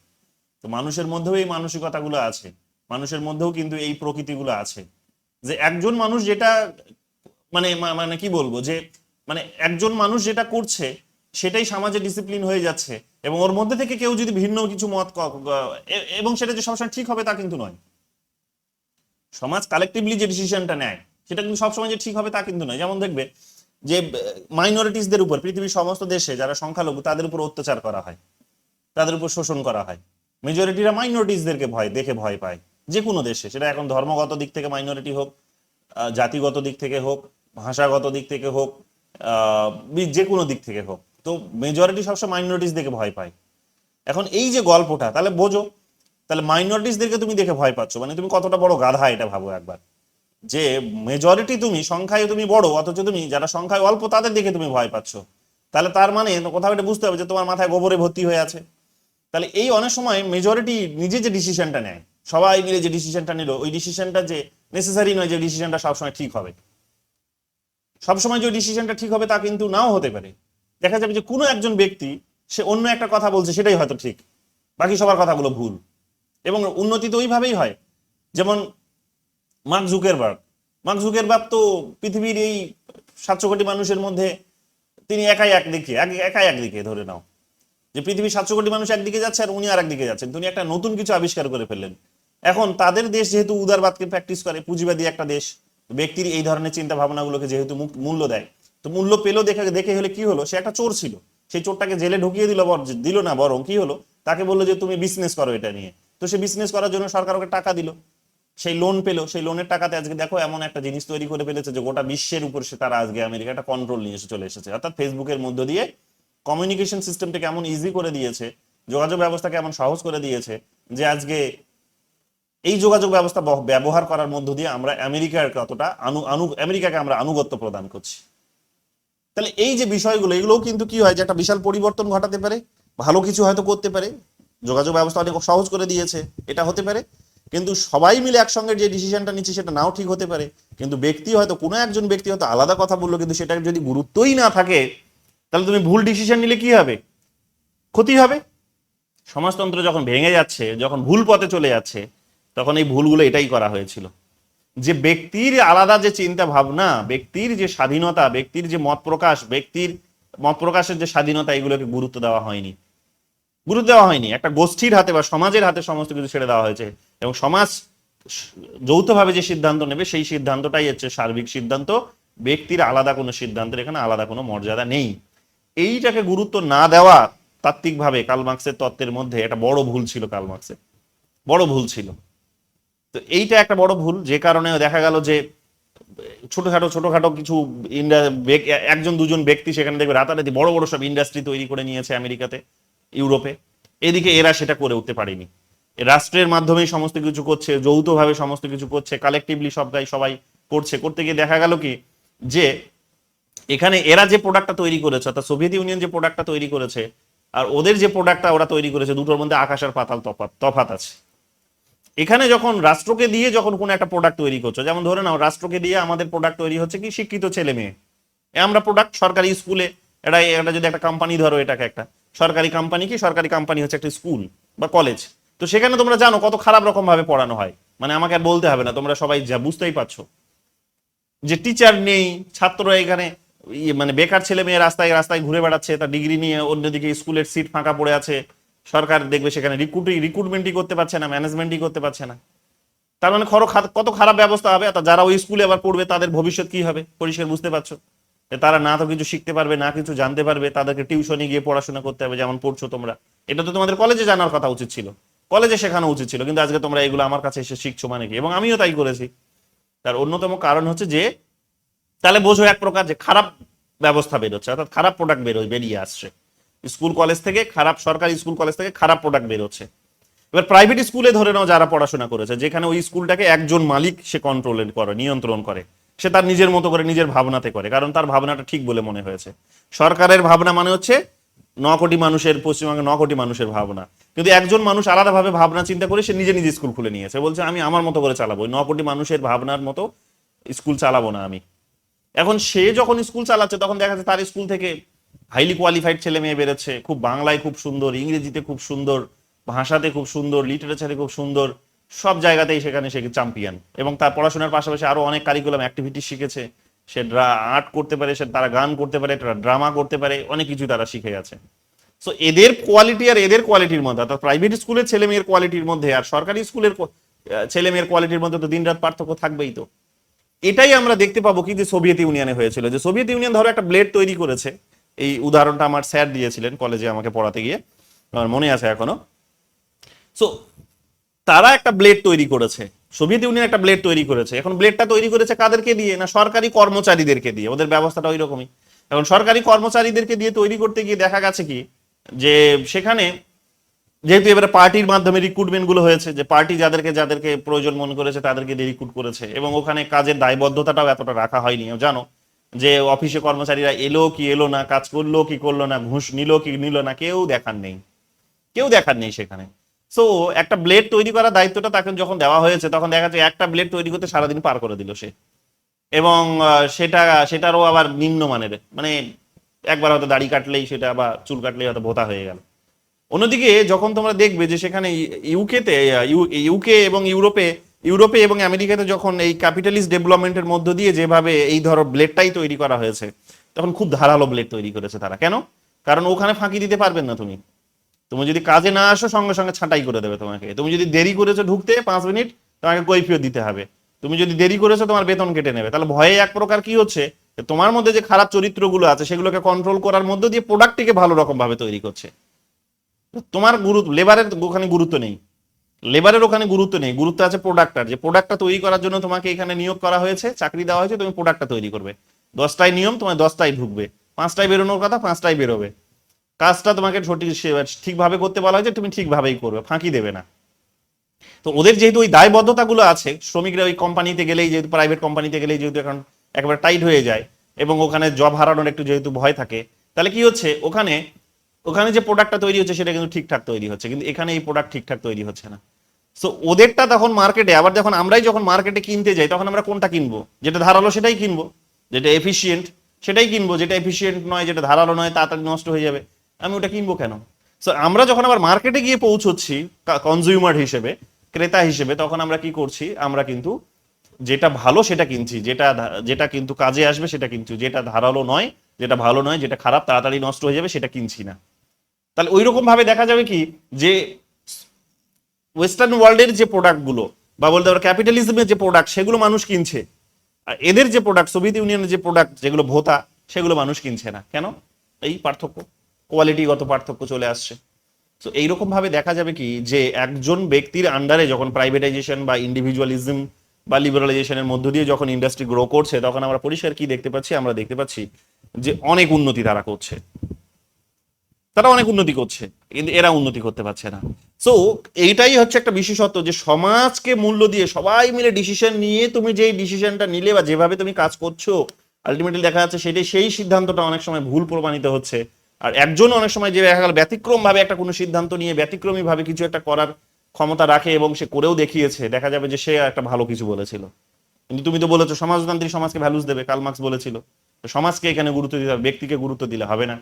তো মানুষের মধ্যেও এই মানসিকতাগুলো আছে, মানুষের মধ্যেও কিন্তু এই প্রকৃতিগুলো আছে, যে একজন মানুষ যেটা মানে মানে কি বলবো, যে মানে একজন মানুষ যেটা করছে সেটাই সমাজে ডিসিপ্লিন হয়ে যাচ্ছে, এবং ওর মধ্যে থেকে কেউ যদি ভিন্ন কিছু মত এবং সেটা যে সবসময় ঠিক হবে তা কিন্তু নয়। সমাজ কালেকটিভলি যে ডিসিশনটা নেয় সেটা কিন্তু সবসময় যে ঠিক হবে তা কিন্তু নয়। যেমন দেখবে যে মাইনরিটিসদের উপর পৃথিবীর সমস্ত দেশে যারা সংখ্যালঘু তাদের উপর অত্যাচার করা হয়, তাদের উপর শোষণ করা হয়। মেজরিটিরা মাইনরিটিসদেরকে ভয় পায়, যে কোনো দেশে, সেটা এখন ধর্মগত দিক থেকে মাইনরিটি হোক, জাতিগত দিক থেকে হোক, ভাষাগত দিক থেকে হোক, যে কোনো দিক থেকে হোক, তো মেজরিটি সবসময় মাইনরিটিসদেরকে ভয় পায়। এখন এই যে গল্পটা, তাহলে বোঝো, তাহলে মাইনরিটিসদেরকে তুমি দেখে ভয় পাচ্ছ, মানে তুমি কতটা বড় গাধা এটা ভাবো একবার, যে মেজরিটি তুমি সংখ্যায় তুমি বড়, অথচ তুমি যারা সংখ্যায় অল্প তাদের দেখে তুমি ভয় পাচ্ছ। তাহলে তার মানে কোথাও এটা বুঝতে হবে যে তোমার মাথায় গোবরে ভর্তি হয়ে আছে। তাহলে এই অনেক সময় মেজরিটি নিজে যে ডিসিশনটা নেয়, সবাই মিলে যে ডিসিশনটা নিল, ওই ডিসিশনটা যে নেসেসারি নয় যে ডিসিশনটা সবসময় ঠিক হবে। সবসময় যে ডিসিশনটা ঠিক হবে তা কিন্তু নাও হতে পারে। দেখা যাবে যে কোনো একজন ব্যক্তি সে অন্য একটা কথা বলছে সেটাই হয়তো ঠিক, বাকি সবার কথাগুলো ভুল। এবং উন্নতি তো ওইভাবেই হয়, যেমন মার্ক জুকেরবার্গ তো পৃথিবীর এই 700 কোটি মানুষের মধ্যে তিনি একাই একদিকে ধরে নাও যে পৃথিবীর 700 কোটি মানুষ একদিকে যাচ্ছে আর উনি আর একদিকে যাচ্ছেন, তিনি একটা নতুন কিছু আবিষ্কার করে ফেললেন। এখন তাদের দেশ যেহেতু উদারবাদকে প্র্যাকটিস করে, পুঁজিবাদী একটা দেশ, ব্যক্তির এই ধরনের চিন্তা ভাবনাগুলোকে যেহেতু মূল্য দেয়, তো মূল্য পেলো, দেখে হলে কি হলো, সে একটা চোর ছিল, সেই চোরটাকে জেলে ঢুকিয়ে দিল না, বরং কি হলো, তাকে বললো যে তুমি বিজনেস করো এটা নিয়ে। তো সে বিজনেস করার জন্য সরকার ওকে টাকা দিল, সেই লোন পেলো, সেই লোনের টাকাতে আজকে দেখো এমন একটা জিনিস তৈরি করে ফেলেছে যে গোটা বিশ্বের উপর সে তারা আজকে আমেরিকা একটা কন্ট্রোল নিয়ে চলে এসেছে। অর্থাৎ ফেসবুকের মধ্য দিয়ে কমিউনিকেশন সিস্টেমটা কেমন ইজি করে দিয়েছে, যোগাযোগ ব্যবস্থা কেমন সহজ করে দিয়েছে, যে আজকে এই যোগাযোগ ব্যবস্থা ব্যবহার করার মধ্য দিয়ে আমরা আমেরিকাকে আমরা আনুগত্য প্রদান করছি। তাহলে এই যে বিষয়গুলো, এগুলোও কিন্তু কি হয় যে একটা বিশাল পরিবর্তন ঘটাতে পারে, ভালো কিছু হয়তো করতে পারে, যোগাযোগ ব্যবস্থা অনেক সহজ করে দিয়েছে, এটা হতে পারে। কিন্তু সবাই মিলে একসঙ্গে যে ডিসিশনটা নিচ্ছে সেটা নাও ঠিক হতে পারে। কিন্তু কোনো একজন ব্যক্তি হয়তো আলাদা কথা বললো, কিন্তু সেটার যদি গুরুত্বই না থাকে, তাহলে তুমি ভুল ডিসিশন নিলে কি হবে, ক্ষতি হবে। সমাজতন্ত্র যখন ভেঙে যাচ্ছে, যখন ভুল পথে চলে যাচ্ছে, তখন এই ভুলগুলো এটাই করা হয়েছিল, যে ব্যক্তির আলাদা যে চিন্তা ভাবনা, ব্যক্তির যে স্বাধীনতা, ব্যক্তির যে ব্যক্তির মত প্রকাশের যে স্বাধীনতা, এগুলোকে গুরুত্ব দেওয়া হয়নি। একটা গোষ্ঠীর হাতে বা সমাজের হাতে সমস্ত কিছু ছেড়ে দেওয়া হয়েছে, এবং সমাজ যৌথভাবে যে সিদ্ধান্ত নেবে সেই সিদ্ধান্তটাই হচ্ছে সার্বিক সিদ্ধান্ত। ব্যক্তির আলাদা কোনো সিদ্ধান্তের এখানে আলাদা কোনো মর্যাদা নেই। এইটাকে গুরুত্ব না দেওয়া তাত্ত্বিকভাবে কার্ল মার্কসের তত্ত্বের মধ্যে একটা বড় ভুল ছিল, বড় ভুল ছিল। তো এইটা একটা বড় ভুল, যে কারণে দেখা গেল যে ছোটখাটো কিছু একজন দুজন ব্যক্তি সেখানে দেখবে রাতারাতি বড় বড় সব ইন্ডাস্ট্রি তৈরি করে নিয়েছে আমেরিকাতে, ইউরোপে। এদিকে এরা সেটা করে উঠতে পারেনি। রাষ্ট্রের মাধ্যমেই সমস্ত কিছু করছে, যৌথভাবে সমস্ত কিছু করছে, কালেকটিভলি সবাই করতে গিয়ে দেখা গেল কি, যে এখানে এরা যে প্রোডাক্টটা তৈরি করেছে, অর্থাৎ সোভিয়েত ইউনিয়ন যে প্রোডাক্টটা তৈরি করেছে আর ওদের যে প্রোডাক্টটা ওরা তৈরি করেছে, দুটোর মধ্যে আকাশ আর পাতাল তফাৎ আছে। এখানে যখন রাষ্ট্রকে দিয়ে যখন কোনো একটা প্রোডাক্ট তৈরি করছো, যেমন ধরে নাও রাষ্ট্রকে দিয়ে আমাদের প্রোডাক্ট তৈরি হচ্ছে কি, শিক্ষিত ছেলে মেয়ে, আমরা প্রোডাক্ট সরকারি স্কুলে, এটা যদি একটা কোম্পানি ধরো, এটাকে একটা সরকারি কোম্পানি হচ্ছে একটা স্কুল বা কলেজ। তো সেখানে তোমরা জানো কত খারাপ রকম ভাবে পড়ানো হয়, মানে আমাকে আর বলতে হবে না, তোমরা সবাই যা বুঝতেই পারছো, যে টিচার নেই, ছাত্ররা এখানে মানে বেকার ছেলে মেয়ে রাস্তায় ঘুরে বেড়াচ্ছে তার ডিগ্রি নিয়ে, অন্যদিকে স্কুলের সিট ফাঁকা পড়ে আছে, সরকার দেখবে সেখানে রিক্রুটমেন্টই করতে পারছে না, ম্যানেজমেন্টই করতে পারছে না। তার মানে কত খারাপ ব্যবস্থা হবে। যারা ওই স্কুলে আবার পড়বে তাদের ভবিষ্যৎ কি হবে পরিষ্কার বুঝতে পারছো, তারা না তো কিছু শিখতে পারবে, না কিছু জানতে পারবে, তাদেরকে টিউশনে গিয়ে পড়াশোনা করতে হবে, যেমন পড়ছো তোমরা। এটা তো তোমাদের কলেজে জানার কথা উচিত ছিল, কলেজে শেখানো উচিত ছিল, কিন্তু আজকে তোমরা এগুলো আমার কাছে এসে শিখছো মানে কি, এবং আমিও তাই করেছি। তার অন্যতম কারণ হচ্ছে যে তাহলে বোঝো এক প্রকার যে খারাপ ব্যবস্থা বেরোচ্ছে, অর্থাৎ খারাপ প্রোডাক্ট বেরিয়ে আসছে স্কুল কলেজ থেকে, খারাপ সরকারি স্কুল কলেজ থেকে খারাপ প্রোডাক্ট বেরোচ্ছে। এবার প্রাইভেট স্কুলে ধরে নাও যারা পড়াশোনা করেছে, যেখানে ওই স্কুলটাকে একজন মালিক সে কন্ট্রোল করে, নিয়ন্ত্রণ করে, সে তার নিজের মতো করে নিজের ভাবনাতে করে, কারণ তার ভাবনাটা ঠিক বলে মনে হয়েছে। সরকারের ভাবনা মানে হচ্ছে 9 কোটি মানুষের, পশ্চিমবঙ্গে 9 কোটি মানুষের ভাবনা, কিন্তু একজন মানুষ আলাদাভাবে ভাবনা চিন্তা করে সে নিজে নিজে স্কুল খুলে নিয়েছে, বলছে আমি আমার মতো করে চালাবো, 9 কোটি মানুষের ভাবনার মতো স্কুল চালাবো না আমি। এখন সে যখন স্কুল চালাচ্ছে তখন দেখা যাচ্ছে তার স্কুল থেকে হাইলি কোয়ালিফাইড ছেলে মেয়ে বেরোচ্ছে, খুব বাংলায় খুব সুন্দর, ইংরেজিতে খুব সুন্দর, ভাষাতে খুব সুন্দর, লিটারেচারে খুব সুন্দর, সব জায়গাতেই সেখানে সে চ্যাম্পিয়ন। এবং তার পড়াশোনার পাশাপাশি আরো অনেক কারিকুলাম অ্যাক্টিভিটি শিখেছে, সে আর্ট করতে পারে, সে তারা গান করতে পারে, ড্রামা করতে পারে, অনেক কিছু তারা শিখে গেছে। সো এদের কোয়ালিটি আর এদের কোয়ালিটির মধ্যে, অর্থাৎ প্রাইভেট স্কুলের ছেলে মেয়ের কোয়ালিটির মধ্যে আর সরকারি স্কুলের ছেলে মেয়ের কোয়ালিটির মধ্যে তো দিনরাত পার্থক্য থাকবেই। তো এটাই আমরা দেখতে পাবো কি যে সোভিয়েত ইউনিয়নে হয়েছিল, যে সোভিয়েত ইউনিয়ন ধরো একটা ব্লেড তৈরি করেছে। এই উদাহরণটা আমার স্যার দিয়েছিলেন কলেজে আমাকে পড়াতে গিয়ে, আমার মনে আছে এখনো। সো তারা একটা ব্লেড তৈরি করেছে, সোভিয়েত ইউনিয়ন একটা ব্লেড তৈরি করেছে। এখন ব্লেডটা তৈরি করেছে কাদেরকে দিয়ে? না সরকারি কর্মচারীদেরকে দিয়ে। ওদের ব্যবস্থাটা ওই রকমই। এখন সরকারি কর্মচারীদেরকে দিয়ে তৈরি করতে গিয়ে দেখা গেছে কি যে সেখানে যেহেতু এবারে পার্টির মাধ্যমে রিক্রুটমেন্ট গুলো হয়েছে, যে পার্টি যাদেরকে যাদেরকে প্রয়োজন মনে করেছে তাদেরকে দিয়ে রিক্রুট করেছে, এবং ওখানে কাজের দায়বদ্ধতাটাও এতটা রাখা হয়নি। জানো যে অফিসে কর্মচারীরা এলো কি এলো না, কাজ করলো কি করলো না, ঘুষ নিল কি নিল না, কেউ দেখার নেই, কেউ দেখার নেই সেখানে। সো একটা ব্লেড তৈরি করার দায়িত্বটা তাকে যখন দেওয়া হয়েছে তখন দেখা যাচ্ছে একটা ব্লেড তৈরি করতে সারাদিন পার করে দিল সে, এবং সেটারও আবার নিম্নমানের, মানে একবার হয়তো দাড়ি কাটলেই সেটা, বা চুল কাটলেই হয়তো ভোতা হয়ে গেল। অন্যদিকে যখন তোমরা দেখবে যে সেখানে ইউকে এবং ইউরোপে এবং আমেরিকাতে যখন এই ক্যাপিটালিস্ট ডেভেলপমেন্টের মধ্য দিয়ে যেভাবে এই ধরো ব্লেডটাই তৈরি করা হয়েছে, তখন খুব ধারালো ব্লেড তৈরি করেছে তারা। কেন? কারণ ওখানে ফাঁকি দিতে পারবেন না তুমি। তুমি যদি কাজে না আসো সঙ্গে সঙ্গে ছাঁটাই করে দেবে তোমাকে। তুমি যদি দেরি করেছো ঢুকতে 5 মিনিট, তোমাকে কৈফিয়ত দিতে হবে। তুমি যদি দেরি করেছো তোমার বেতন কেটে নেবে। তাহলে ভয়ে এক প্রকার কি হচ্ছে, তোমার মধ্যে যে খারাপ চরিত্রগুলো আছে সেগুলোকে কন্ট্রোল করার মধ্য দিয়ে প্রোডাক্টটিকে ভালো রকম ভাবে তৈরি করছে। তোমার গুরুত্ব, লেবারের ওখানে গুরুত্ব নেই, লেবারের ওখানে গুরুত্ব নেই, গুরুত্ব আছে প্রোডাক্টটার। যে প্রোডাক্টটা তৈরি করার জন্য তোমাকে এখানে নিয়োগ করা হয়েছে, চাকরি দেওয়া হয়েছে, তুমি প্রোডাক্টটা তৈরি করবে। 10টায় নিয়ম, তোমার 10টায় ঢুকবে, 5টায় বেরোনোর কথা 5টায় বেরোবে। কাজটা তোমাকে ঠিকভাবে করতে বলা হয়েছে, তুমি ঠিকভাবেই করবে, ফাঁকি দেবে না। তো ওদের যেহেতু ওই দায়বদ্ধতাগুলো আছে, শ্রমিকরা ওই কোম্পানিতে গেলেই, যেহেতু প্রাইভেট কোম্পানিতে গেলেই যেহেতু এখন একেবারে টাইট হয়ে যায়, এবং ওখানে জব হারানোর একটু যেহেতু ভয় থাকে, তাহলে কি হচ্ছে ওখানে যে প্রোডাক্টটা তৈরি হচ্ছে সেটা কিন্তু ঠিকঠাক তৈরি হচ্ছে, কিন্তু এখানে এই প্রোডাক্ট ঠিকঠাক তৈরি হচ্ছে না। সো ওদেরটা তখন মার্কেটে, আবার যখন আমরাই যখন মার্কেটে কিনতে যাই তখন আমরা কোনটা কিনবো? যেটা ধারালো সেটাই কিনবো, যেটা এফিসিয়েন্ট সেটাই কিনবো, যেটা এফিসিয়েন্ট নয়, যেটা ধারালো নয়, তাড়াতাড়ি নষ্ট হয়ে যাবে, আমি ওটা কিনবো কেন? সো আমরা যখন আবার মার্কেটে গিয়ে পৌঁছচ্ছি কনজিউমার হিসেবে, ক্রেতা হিসেবে, তখন আমরা কি করছি? আমরা কিন্তু যেটা ভালো সেটা কিনছি, যেটা কিন্তু কাজে আসবে সেটা কিনছি, যেটা ধারালো নয়, যেটা ভালো নয়, যেটা খারাপ তাড়াতাড়ি নষ্ট হয়ে যাবে সেটা কিনছি না। তাহলে ওই রকম ভাবে দেখা যাবে কি যে ওয়েস্টার্ন ওয়ার্ল্ডের যে প্রোডাক্টগুলো, বা বলতে পারো ক্যাপিটালিজমের যে প্রোডাক্ট, সেগুলো মানুষ কিনছে, আর এদের যে প্রোডাক্ট, সোভিয়েত ইউনিয়নের যে প্রোডাক্ট যেগুলো ভোতা, সেগুলো মানুষ কিনছে না। কেন? এই পার্থক্য, কোয়ালিটিগত পার্থক্য চলে আসছে। তো এইরকম ভাবে দেখা যাবে কি যে একজন ব্যক্তির আন্ডারে যখন প্রাইভেটাইজেশন বা ইন্ডিভিজুয়ালিজম বা লিবারালাইজেশনের মধ্য দিয়ে যখন ইন্ডাস্ট্রি গ্রো করছে, তখন আমরা পরিষ্কার কি দেখতে পাচ্ছি? আমরা দেখতে পাচ্ছি যে অনেক উন্নতি তারা করছে, তারা অনেক উন্নতি করছে, কিন্তু এরা উন্নতি করতে পারছে না। সো এইটাই হচ্ছে একটা বিশেষত্ব, যে সমাজকে মূল্য দিয়ে সবাই মিলে ডিসিশন নিয়ে তুমি যেই ডিসিশনটা নিলে বা যেভাবে তুমি কাজ করছো, আলটিমেটলি দেখা যাচ্ছে সেটাই, সেই সিদ্ধান্তটা অনেক সময় ভুল প্রমাণিত হচ্ছে। আর একজন অনেক সময় যে দেখা গেল ব্যতিক্রম ভাবে একটা কোনো সিদ্ধান্ত নিয়ে ব্যতিক্রমী ভাবে কিছু একটা করার ক্ষমতা রাখে এবং সে করেও দেখিয়েছে, দেখা যাবে যে সে একটা ভালো কিছু বলেছিল। কিন্তু তুমি তো বলেছো সমাজতান্ত্রিক সমাজকে ভ্যালুস দেবে, কার্ল মার্কস বলেছিল। তো সমাজকে এখানে গুরুত্ব দিতে হবে, ব্যক্তিকে গুরুত্ব দিলে হবে না।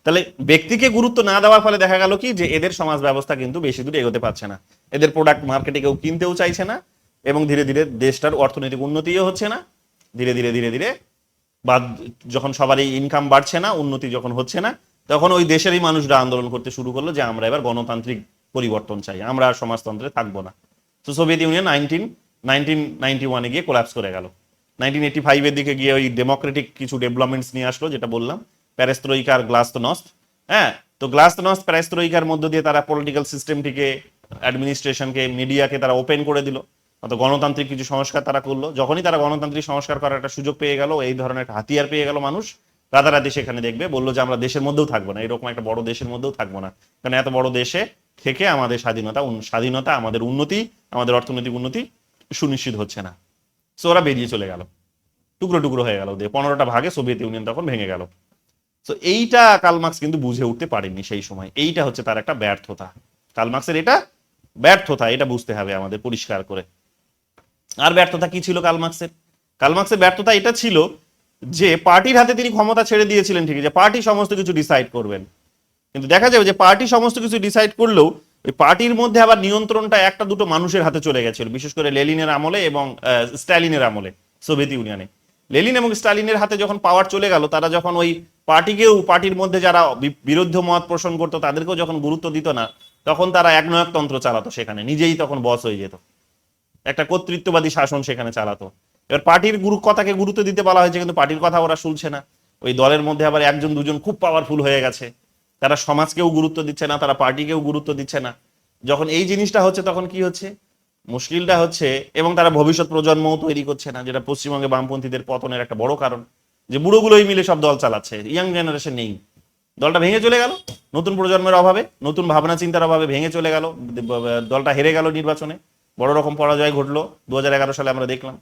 তাহলে ব্যক্তিকে গুরুত্ব না দেওয়ার ফলে দেখা গেল কি যে এদের সমাজ ব্যবস্থা কিন্তু বেশি দূর এগোতে পারছে না, এদের প্রোডাক্ট মার্কেটে কেউ কিনতেও চাইছে না, এবং ধীরে ধীরে দেশটার অর্থনৈতিক উন্নতিও হচ্ছে না। ধীরে ধীরে ধীরে ধীরে বা যখন সবারই ইনকাম বাড়ছে না, উন্নতি যখন হচ্ছে না, তখন ওই দেশেরই মানুষরা আন্দোলন করতে শুরু করলো যে আমরা এবার গণতান্ত্রিক পরিবর্তন চাই, আমরা আর সমাজতন্ত্রে থাকবো না। তো সোভিয়েত ইউনিয়ন 1991-এ গিয়ে কোলাপস করে গেল। 1985-এর দিকে গিয়ে ওই ডেমোক্রেটিক কিছু ডেভেলপমেন্টস নিয়ে আসলো, যেটা বললাম প্যারেস্ত্রোইকা আর গ্লাসনোস্ত। হ্যাঁ, তো গ্লাসনোস্ত প্যারেস্ত্রোইকার মধ্য দিয়ে তারা পলিটিক্যাল সিস্টেমটিকে, অ্যাডমিনিস্ট্রেশনকে, মিডিয়াকে তারা ওপেন করে দিল। অত গণতান্ত্রিক কিছু সংস্কার তারা করলো। যখনই তারা গণতান্ত্রিক সংস্কার করার একটা সুযোগ পেয়ে গেল, এই ধরনের একটা হাতিয়ার পেয়ে গেল মানুষ, রাতারাতি সেখানে দেখবে বললো যে আমরা দেশের মধ্যেও থাকবো না, এরকম একটা বড় দেশের মধ্যেও থাকবো না, কারণ এত বড় দেশে থেকে আমাদের স্বাধীনতা, আমাদের উন্নতি, আমাদের অর্থনৈতিক উন্নতি সুনিশ্চিত হচ্ছে না। সো ওরা বেরিয়ে চলে গেল, টুকরো টুকরো হয়ে গেল, 15টা ভাগে সোভিয়েত ইউনিয়ন তখন ভেঙে গেল। তো এইটা কার্ল মার্কস কিন্তু বুঝে উঠতে পারেননি সেই সময়। এইটা হচ্ছে তার একটা ব্যর্থতা, কার্ল মার্কসের এটা ব্যর্থতা, এটা বুঝতে হবে আমাদের পরিষ্কার করে। আর ব্যর্থতা কি ছিল কার্ল মার্কসের? কার্ল মার্কসের ব্যর্থতা এটা ছিল যে পার্টির হাতে তিনি ক্ষমতা ছেড়ে দিয়েছিলেন ঠিকই, যে পার্টি সমস্ত কিছু ডিসাইড করবেন, কিন্তু দেখা যাবে যে পার্টি সমস্ত কিছু ডিসাইড করলেও ওই পার্টির মধ্যে আবার নিয়ন্ত্রণটা একটা দুটো মানুষের হাতে চলে গেছিল, বিশেষ করে লেনিনের আমলে এবং স্ট্যালিনের আমলে সোভিয়েত ইউনিয়নে। লেনিন এবং স্টালিনের হাতে যখন পাওয়ার চলে গেল, তারা যখন ওই পার্টির মধ্যে যারা বিরুদ্ধ মত পোষণ করতো তাদেরকেও যখন গুরুত্ব দিত না, তখন তারা একনায়কতন্ত্র চালাতো, সেখানে নিজেই তখন বস হয়ে যেত, একটা কর্তৃত্ববাদী শাসন সেখানে চালাতো। এবার পার্টির কথাকে গুরুত্ব দিতে বলা হয়েছে, কিন্তু পার্টির কথা ওরা শুনছে না। ওই দলের মধ্যে আবার একজন দুজন খুব পাওয়ারফুল হয়ে গেছে, তারা সমাজকেও গুরুত্ব দিচ্ছে না, তারা পার্টিকেও গুরুত্ব দিচ্ছে না। যখন এই জিনিসটা হচ্ছে তখন কি হচ্ছে, মুশকিলটা হচ্ছে, এবং তারা ভবিষ্যৎ প্রজন্মও তৈরি করছে না, যেটা পশ্চিমবঙ্গে বামপন্থীদের পতনের একটা বড় কারণ, যে বুড়োগুলোই মিলে সব দল চালাচ্ছে, ইয়াং জেনারেশন নেই, দলটা ভেঙে চলে গেল নতুন প্রজন্মের অভাবে, নতুন ভাবনা চিন্তার অভাবে ভেঙে চলে গেল, দলটা হেরে গেল নির্বাচনে, বড় রকম পরাজয় ঘটলো 2011 সালে আমরা দেখলাম।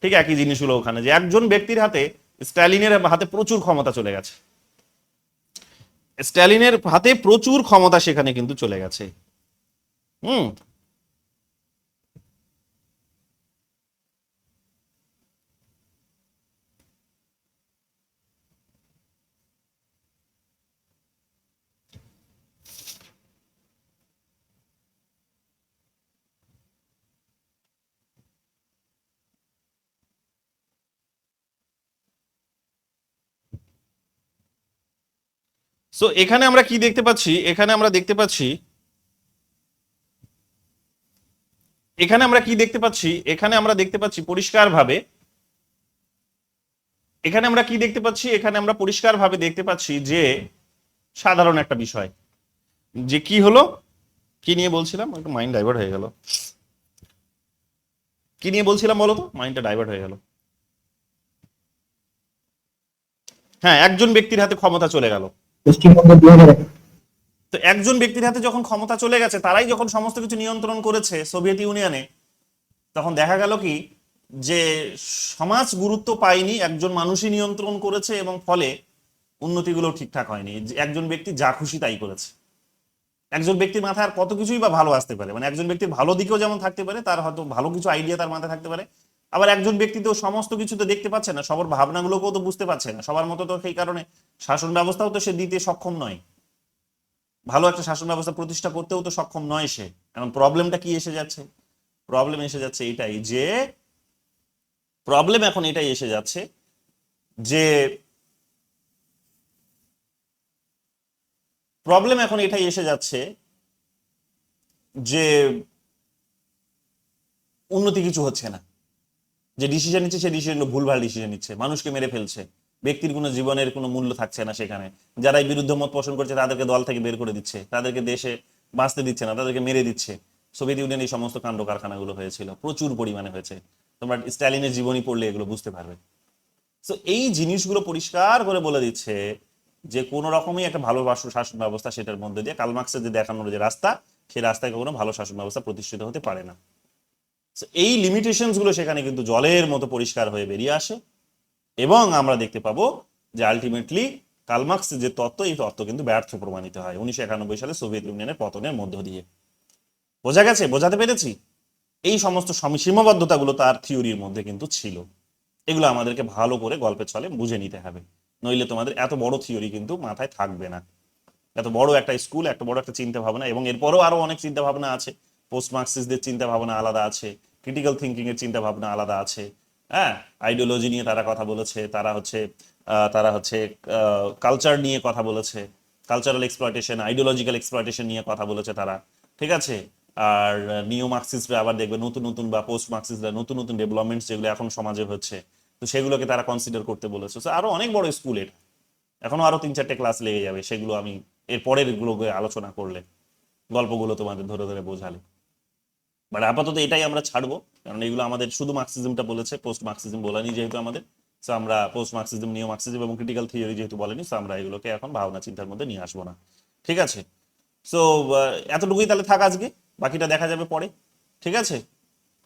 ঠিক একই জিনিস হলো ওখানে, যে একজন ব্যক্তির হাতে, স্ট্যালিনের হাতে প্রচুর ক্ষমতা চলে গেছে, স্ট্যালিনের হাতে প্রচুর ক্ষমতা সেখানে কিন্তু চলে গেছে। হুম। সো এখানে আমরা কি দেখতে পাচ্ছি, এখানে আমরা দেখতে পাচ্ছি, এখানে আমরা কি দেখতে পাচ্ছি, এখানে আমরা দেখতে পাচ্ছি পরিষ্কারভাবে, এখানে আমরা কি দেখতে পাচ্ছি, এখানে আমরা পরিষ্কারভাবে দেখতে পাচ্ছি যে সাধারণ একটা বিষয়, যে কি হলো, কি নিয়ে বলছিলাম, একটু মাইন্ড ডাইভার্ট হয়ে গেল, কি নিয়ে বলছিলাম বলো তো, মাইন্ডটা ডাইভার্ট হয়ে গেল। হ্যাঁ, একজন ব্যক্তির হাতে ক্ষমতা চলে গেল, পশ্চিমবঙ্গে 2001 তো একজন ব্যক্তির হাতে যখন ক্ষমতা চলে গেছে, তারাই যখন সমস্ত কিছু নিয়ন্ত্রণ করেছে সোভিয়েত ইউনিয়নে, তখন দেখা গেল কি, যে সমাজ গুরুত্ব পায়নি, একজন মানুষই নিয়ন্ত্রণ করেছে, এবং ফলে উন্নতিগুলো ঠিকঠাক হয়নি। একজন ব্যক্তি যা খুশি তাই করেছে। একজন ব্যক্তির মাথায় আর কত কিছুই বা ভালো আসতে পারে, মানে একজন ব্যক্তির ভালো দিকেও যেমন থাকতে পারে, তার হয়তো ভালো কিছু আইডিয়া তার মাথায় থাকতে পারে, আবার একজন ব্যক্তি তো সমস্ত কিছু তো দেখতে পাচ্ছে না, সবার ভাবনাগুলোকেও তো বুঝতে পারছে না সবার মতো, তো সেই কারণে শাসন ব্যবস্থাও তো সে দিতে সক্ষম নয়, ভালো একটা শাসন ব্যবস্থা প্রতিষ্ঠা করতেও তো সক্ষম নয় সে। এখন প্রবলেমটা কি এসে যাচ্ছে, প্রবলেম এসে যাচ্ছে এটাই, যে প্রবলেম এখন এটাই এসে যাচ্ছে যে প্রবলেম এখন এটাই এসে যাচ্ছে যে উন্নতি কিছু হচ্ছে না, যে ডিসিশন নিচ্ছে সে ডিসিশন ভুলভাল ডিসিশন নিচ্ছে, মানুষকে মেরে ফেলছে, ব্যক্তির কোনো জীবনের কোনো মূল্য থাকছে না সেখানে, যারা এই বিরুদ্ধ মত পোষণ করছে তাদেরকে দল থেকে বের করে দিচ্ছে, তাদেরকে দেশে বাঁচতে দিচ্ছে না, তাদেরকে মেরে দিচ্ছে। সোভিয়েত ইউনিয়ন এই সমস্ত কাণ্ড কারখানাগুলো হয়েছিল, প্রচুর পরিমাণে হয়েছে, তোমরা স্ট্যালিনের জীবনী পড়লে এগুলো বুঝতে পারবে। তো এই জিনিসগুলো পরিষ্কার করে বলে দিচ্ছে যে কোন রকমই একটা ভালো শাসন ব্যবস্থা, সেটার মধ্যে দিয়ে কার্ল মার্কসের যে দেখানোর যে রাস্তা, সেই রাস্তায় কখনো ভালো শাসন ব্যবস্থা প্রতিষ্ঠিত হতে পারে না। এই লিমিটেশনস গুলো সেখানে কিন্তু জলের মতো পরিষ্কার হয়ে বেরিয়ে আসে, এবং আমরা দেখতে পাবো যে আলটিমেটলি কার্ল মার্কসের যে তত্ত্ব, এই তত্ত্ব কিন্তু ব্যর্থ প্রমাণিত হয় 1991 সালে সোভিয়েত ইউনিয়নের পতনের মধ্য দিয়ে। বোঝা গেছে, বোঝাতে পেরেছি? এই সমস্ত সীমাবদ্ধতাগুলো তার থিওরির মধ্যে কিন্তু ছিল, এগুলো আমাদেরকে ভালো করে গল্পের ছলে বুঝে নিতে হবে, নইলে তোমাদের এত বড় থিওরি কিন্তু মাথায় থাকবে না। এত বড় একটা স্কুল, এত বড় একটা চিন্তা ভাবনা, এবং এরপরও আরো অনেক চিন্তা ভাবনা আছে, পোস্ট মার্কসিস্টদের চিন্তা ভাবনা আলাদা আছে, ক্রিটিক্যাল থিঙ্কিং এর চিন্তা ভাবনা আলাদা আছে, হ্যাঁ, আইডিওলজি নিয়ে তারা কথা বলেছে, তারা হচ্ছে কালচার নিয়ে কথা বলেছে, কালচারাল এক্সপ্লয়টেশন, আইডিওলজিক্যাল এক্সপ্লয়টেশন নিয়ে কথা বলেছে তারা, ঠিক আছে। আর নিও মার্কসিস্টরা আবার দেখবে নতুন নতুন, বা পোস্ট মার্কসিস্টরা নতুন নতুন ডেভেলপমেন্টস যেগুলো এখন সমাজে হচ্ছে, তো সেগুলোকে তারা কনসিডার করতে বলেছে। আরো অনেক বড় স্কুল এটা, এখনো আরো 3-4টে ক্লাস লেগে যাবে, সেগুলো আমি এর পরের গুলো আলোচনা করলে, গল্পগুলো তোমাদের ধরে ধরে বোঝালে। বাট আপাতত এটাই আমরা ছাড়বো, কারণ এগুলো আমাদের শুধু মার্কসিজমটা বলেছে, পোস্ট মার্কসিজম বলেনি যেহেতু আমাদের, সো আমরা পোস্ট মার্কসিজম, নিও মার্কসিজম এবং ক্রিটিক্যাল থিওরি যেহেতু বলেনি, সো আমরা এগুলোকে এখন ভাবনা চিন্তার মধ্যে নিয়ে আসবো না। ঠিক আছে, সো এতটুকুই তাহলে থাক আজকে, বাকিটা দেখা যাবে পরে। ঠিক আছে।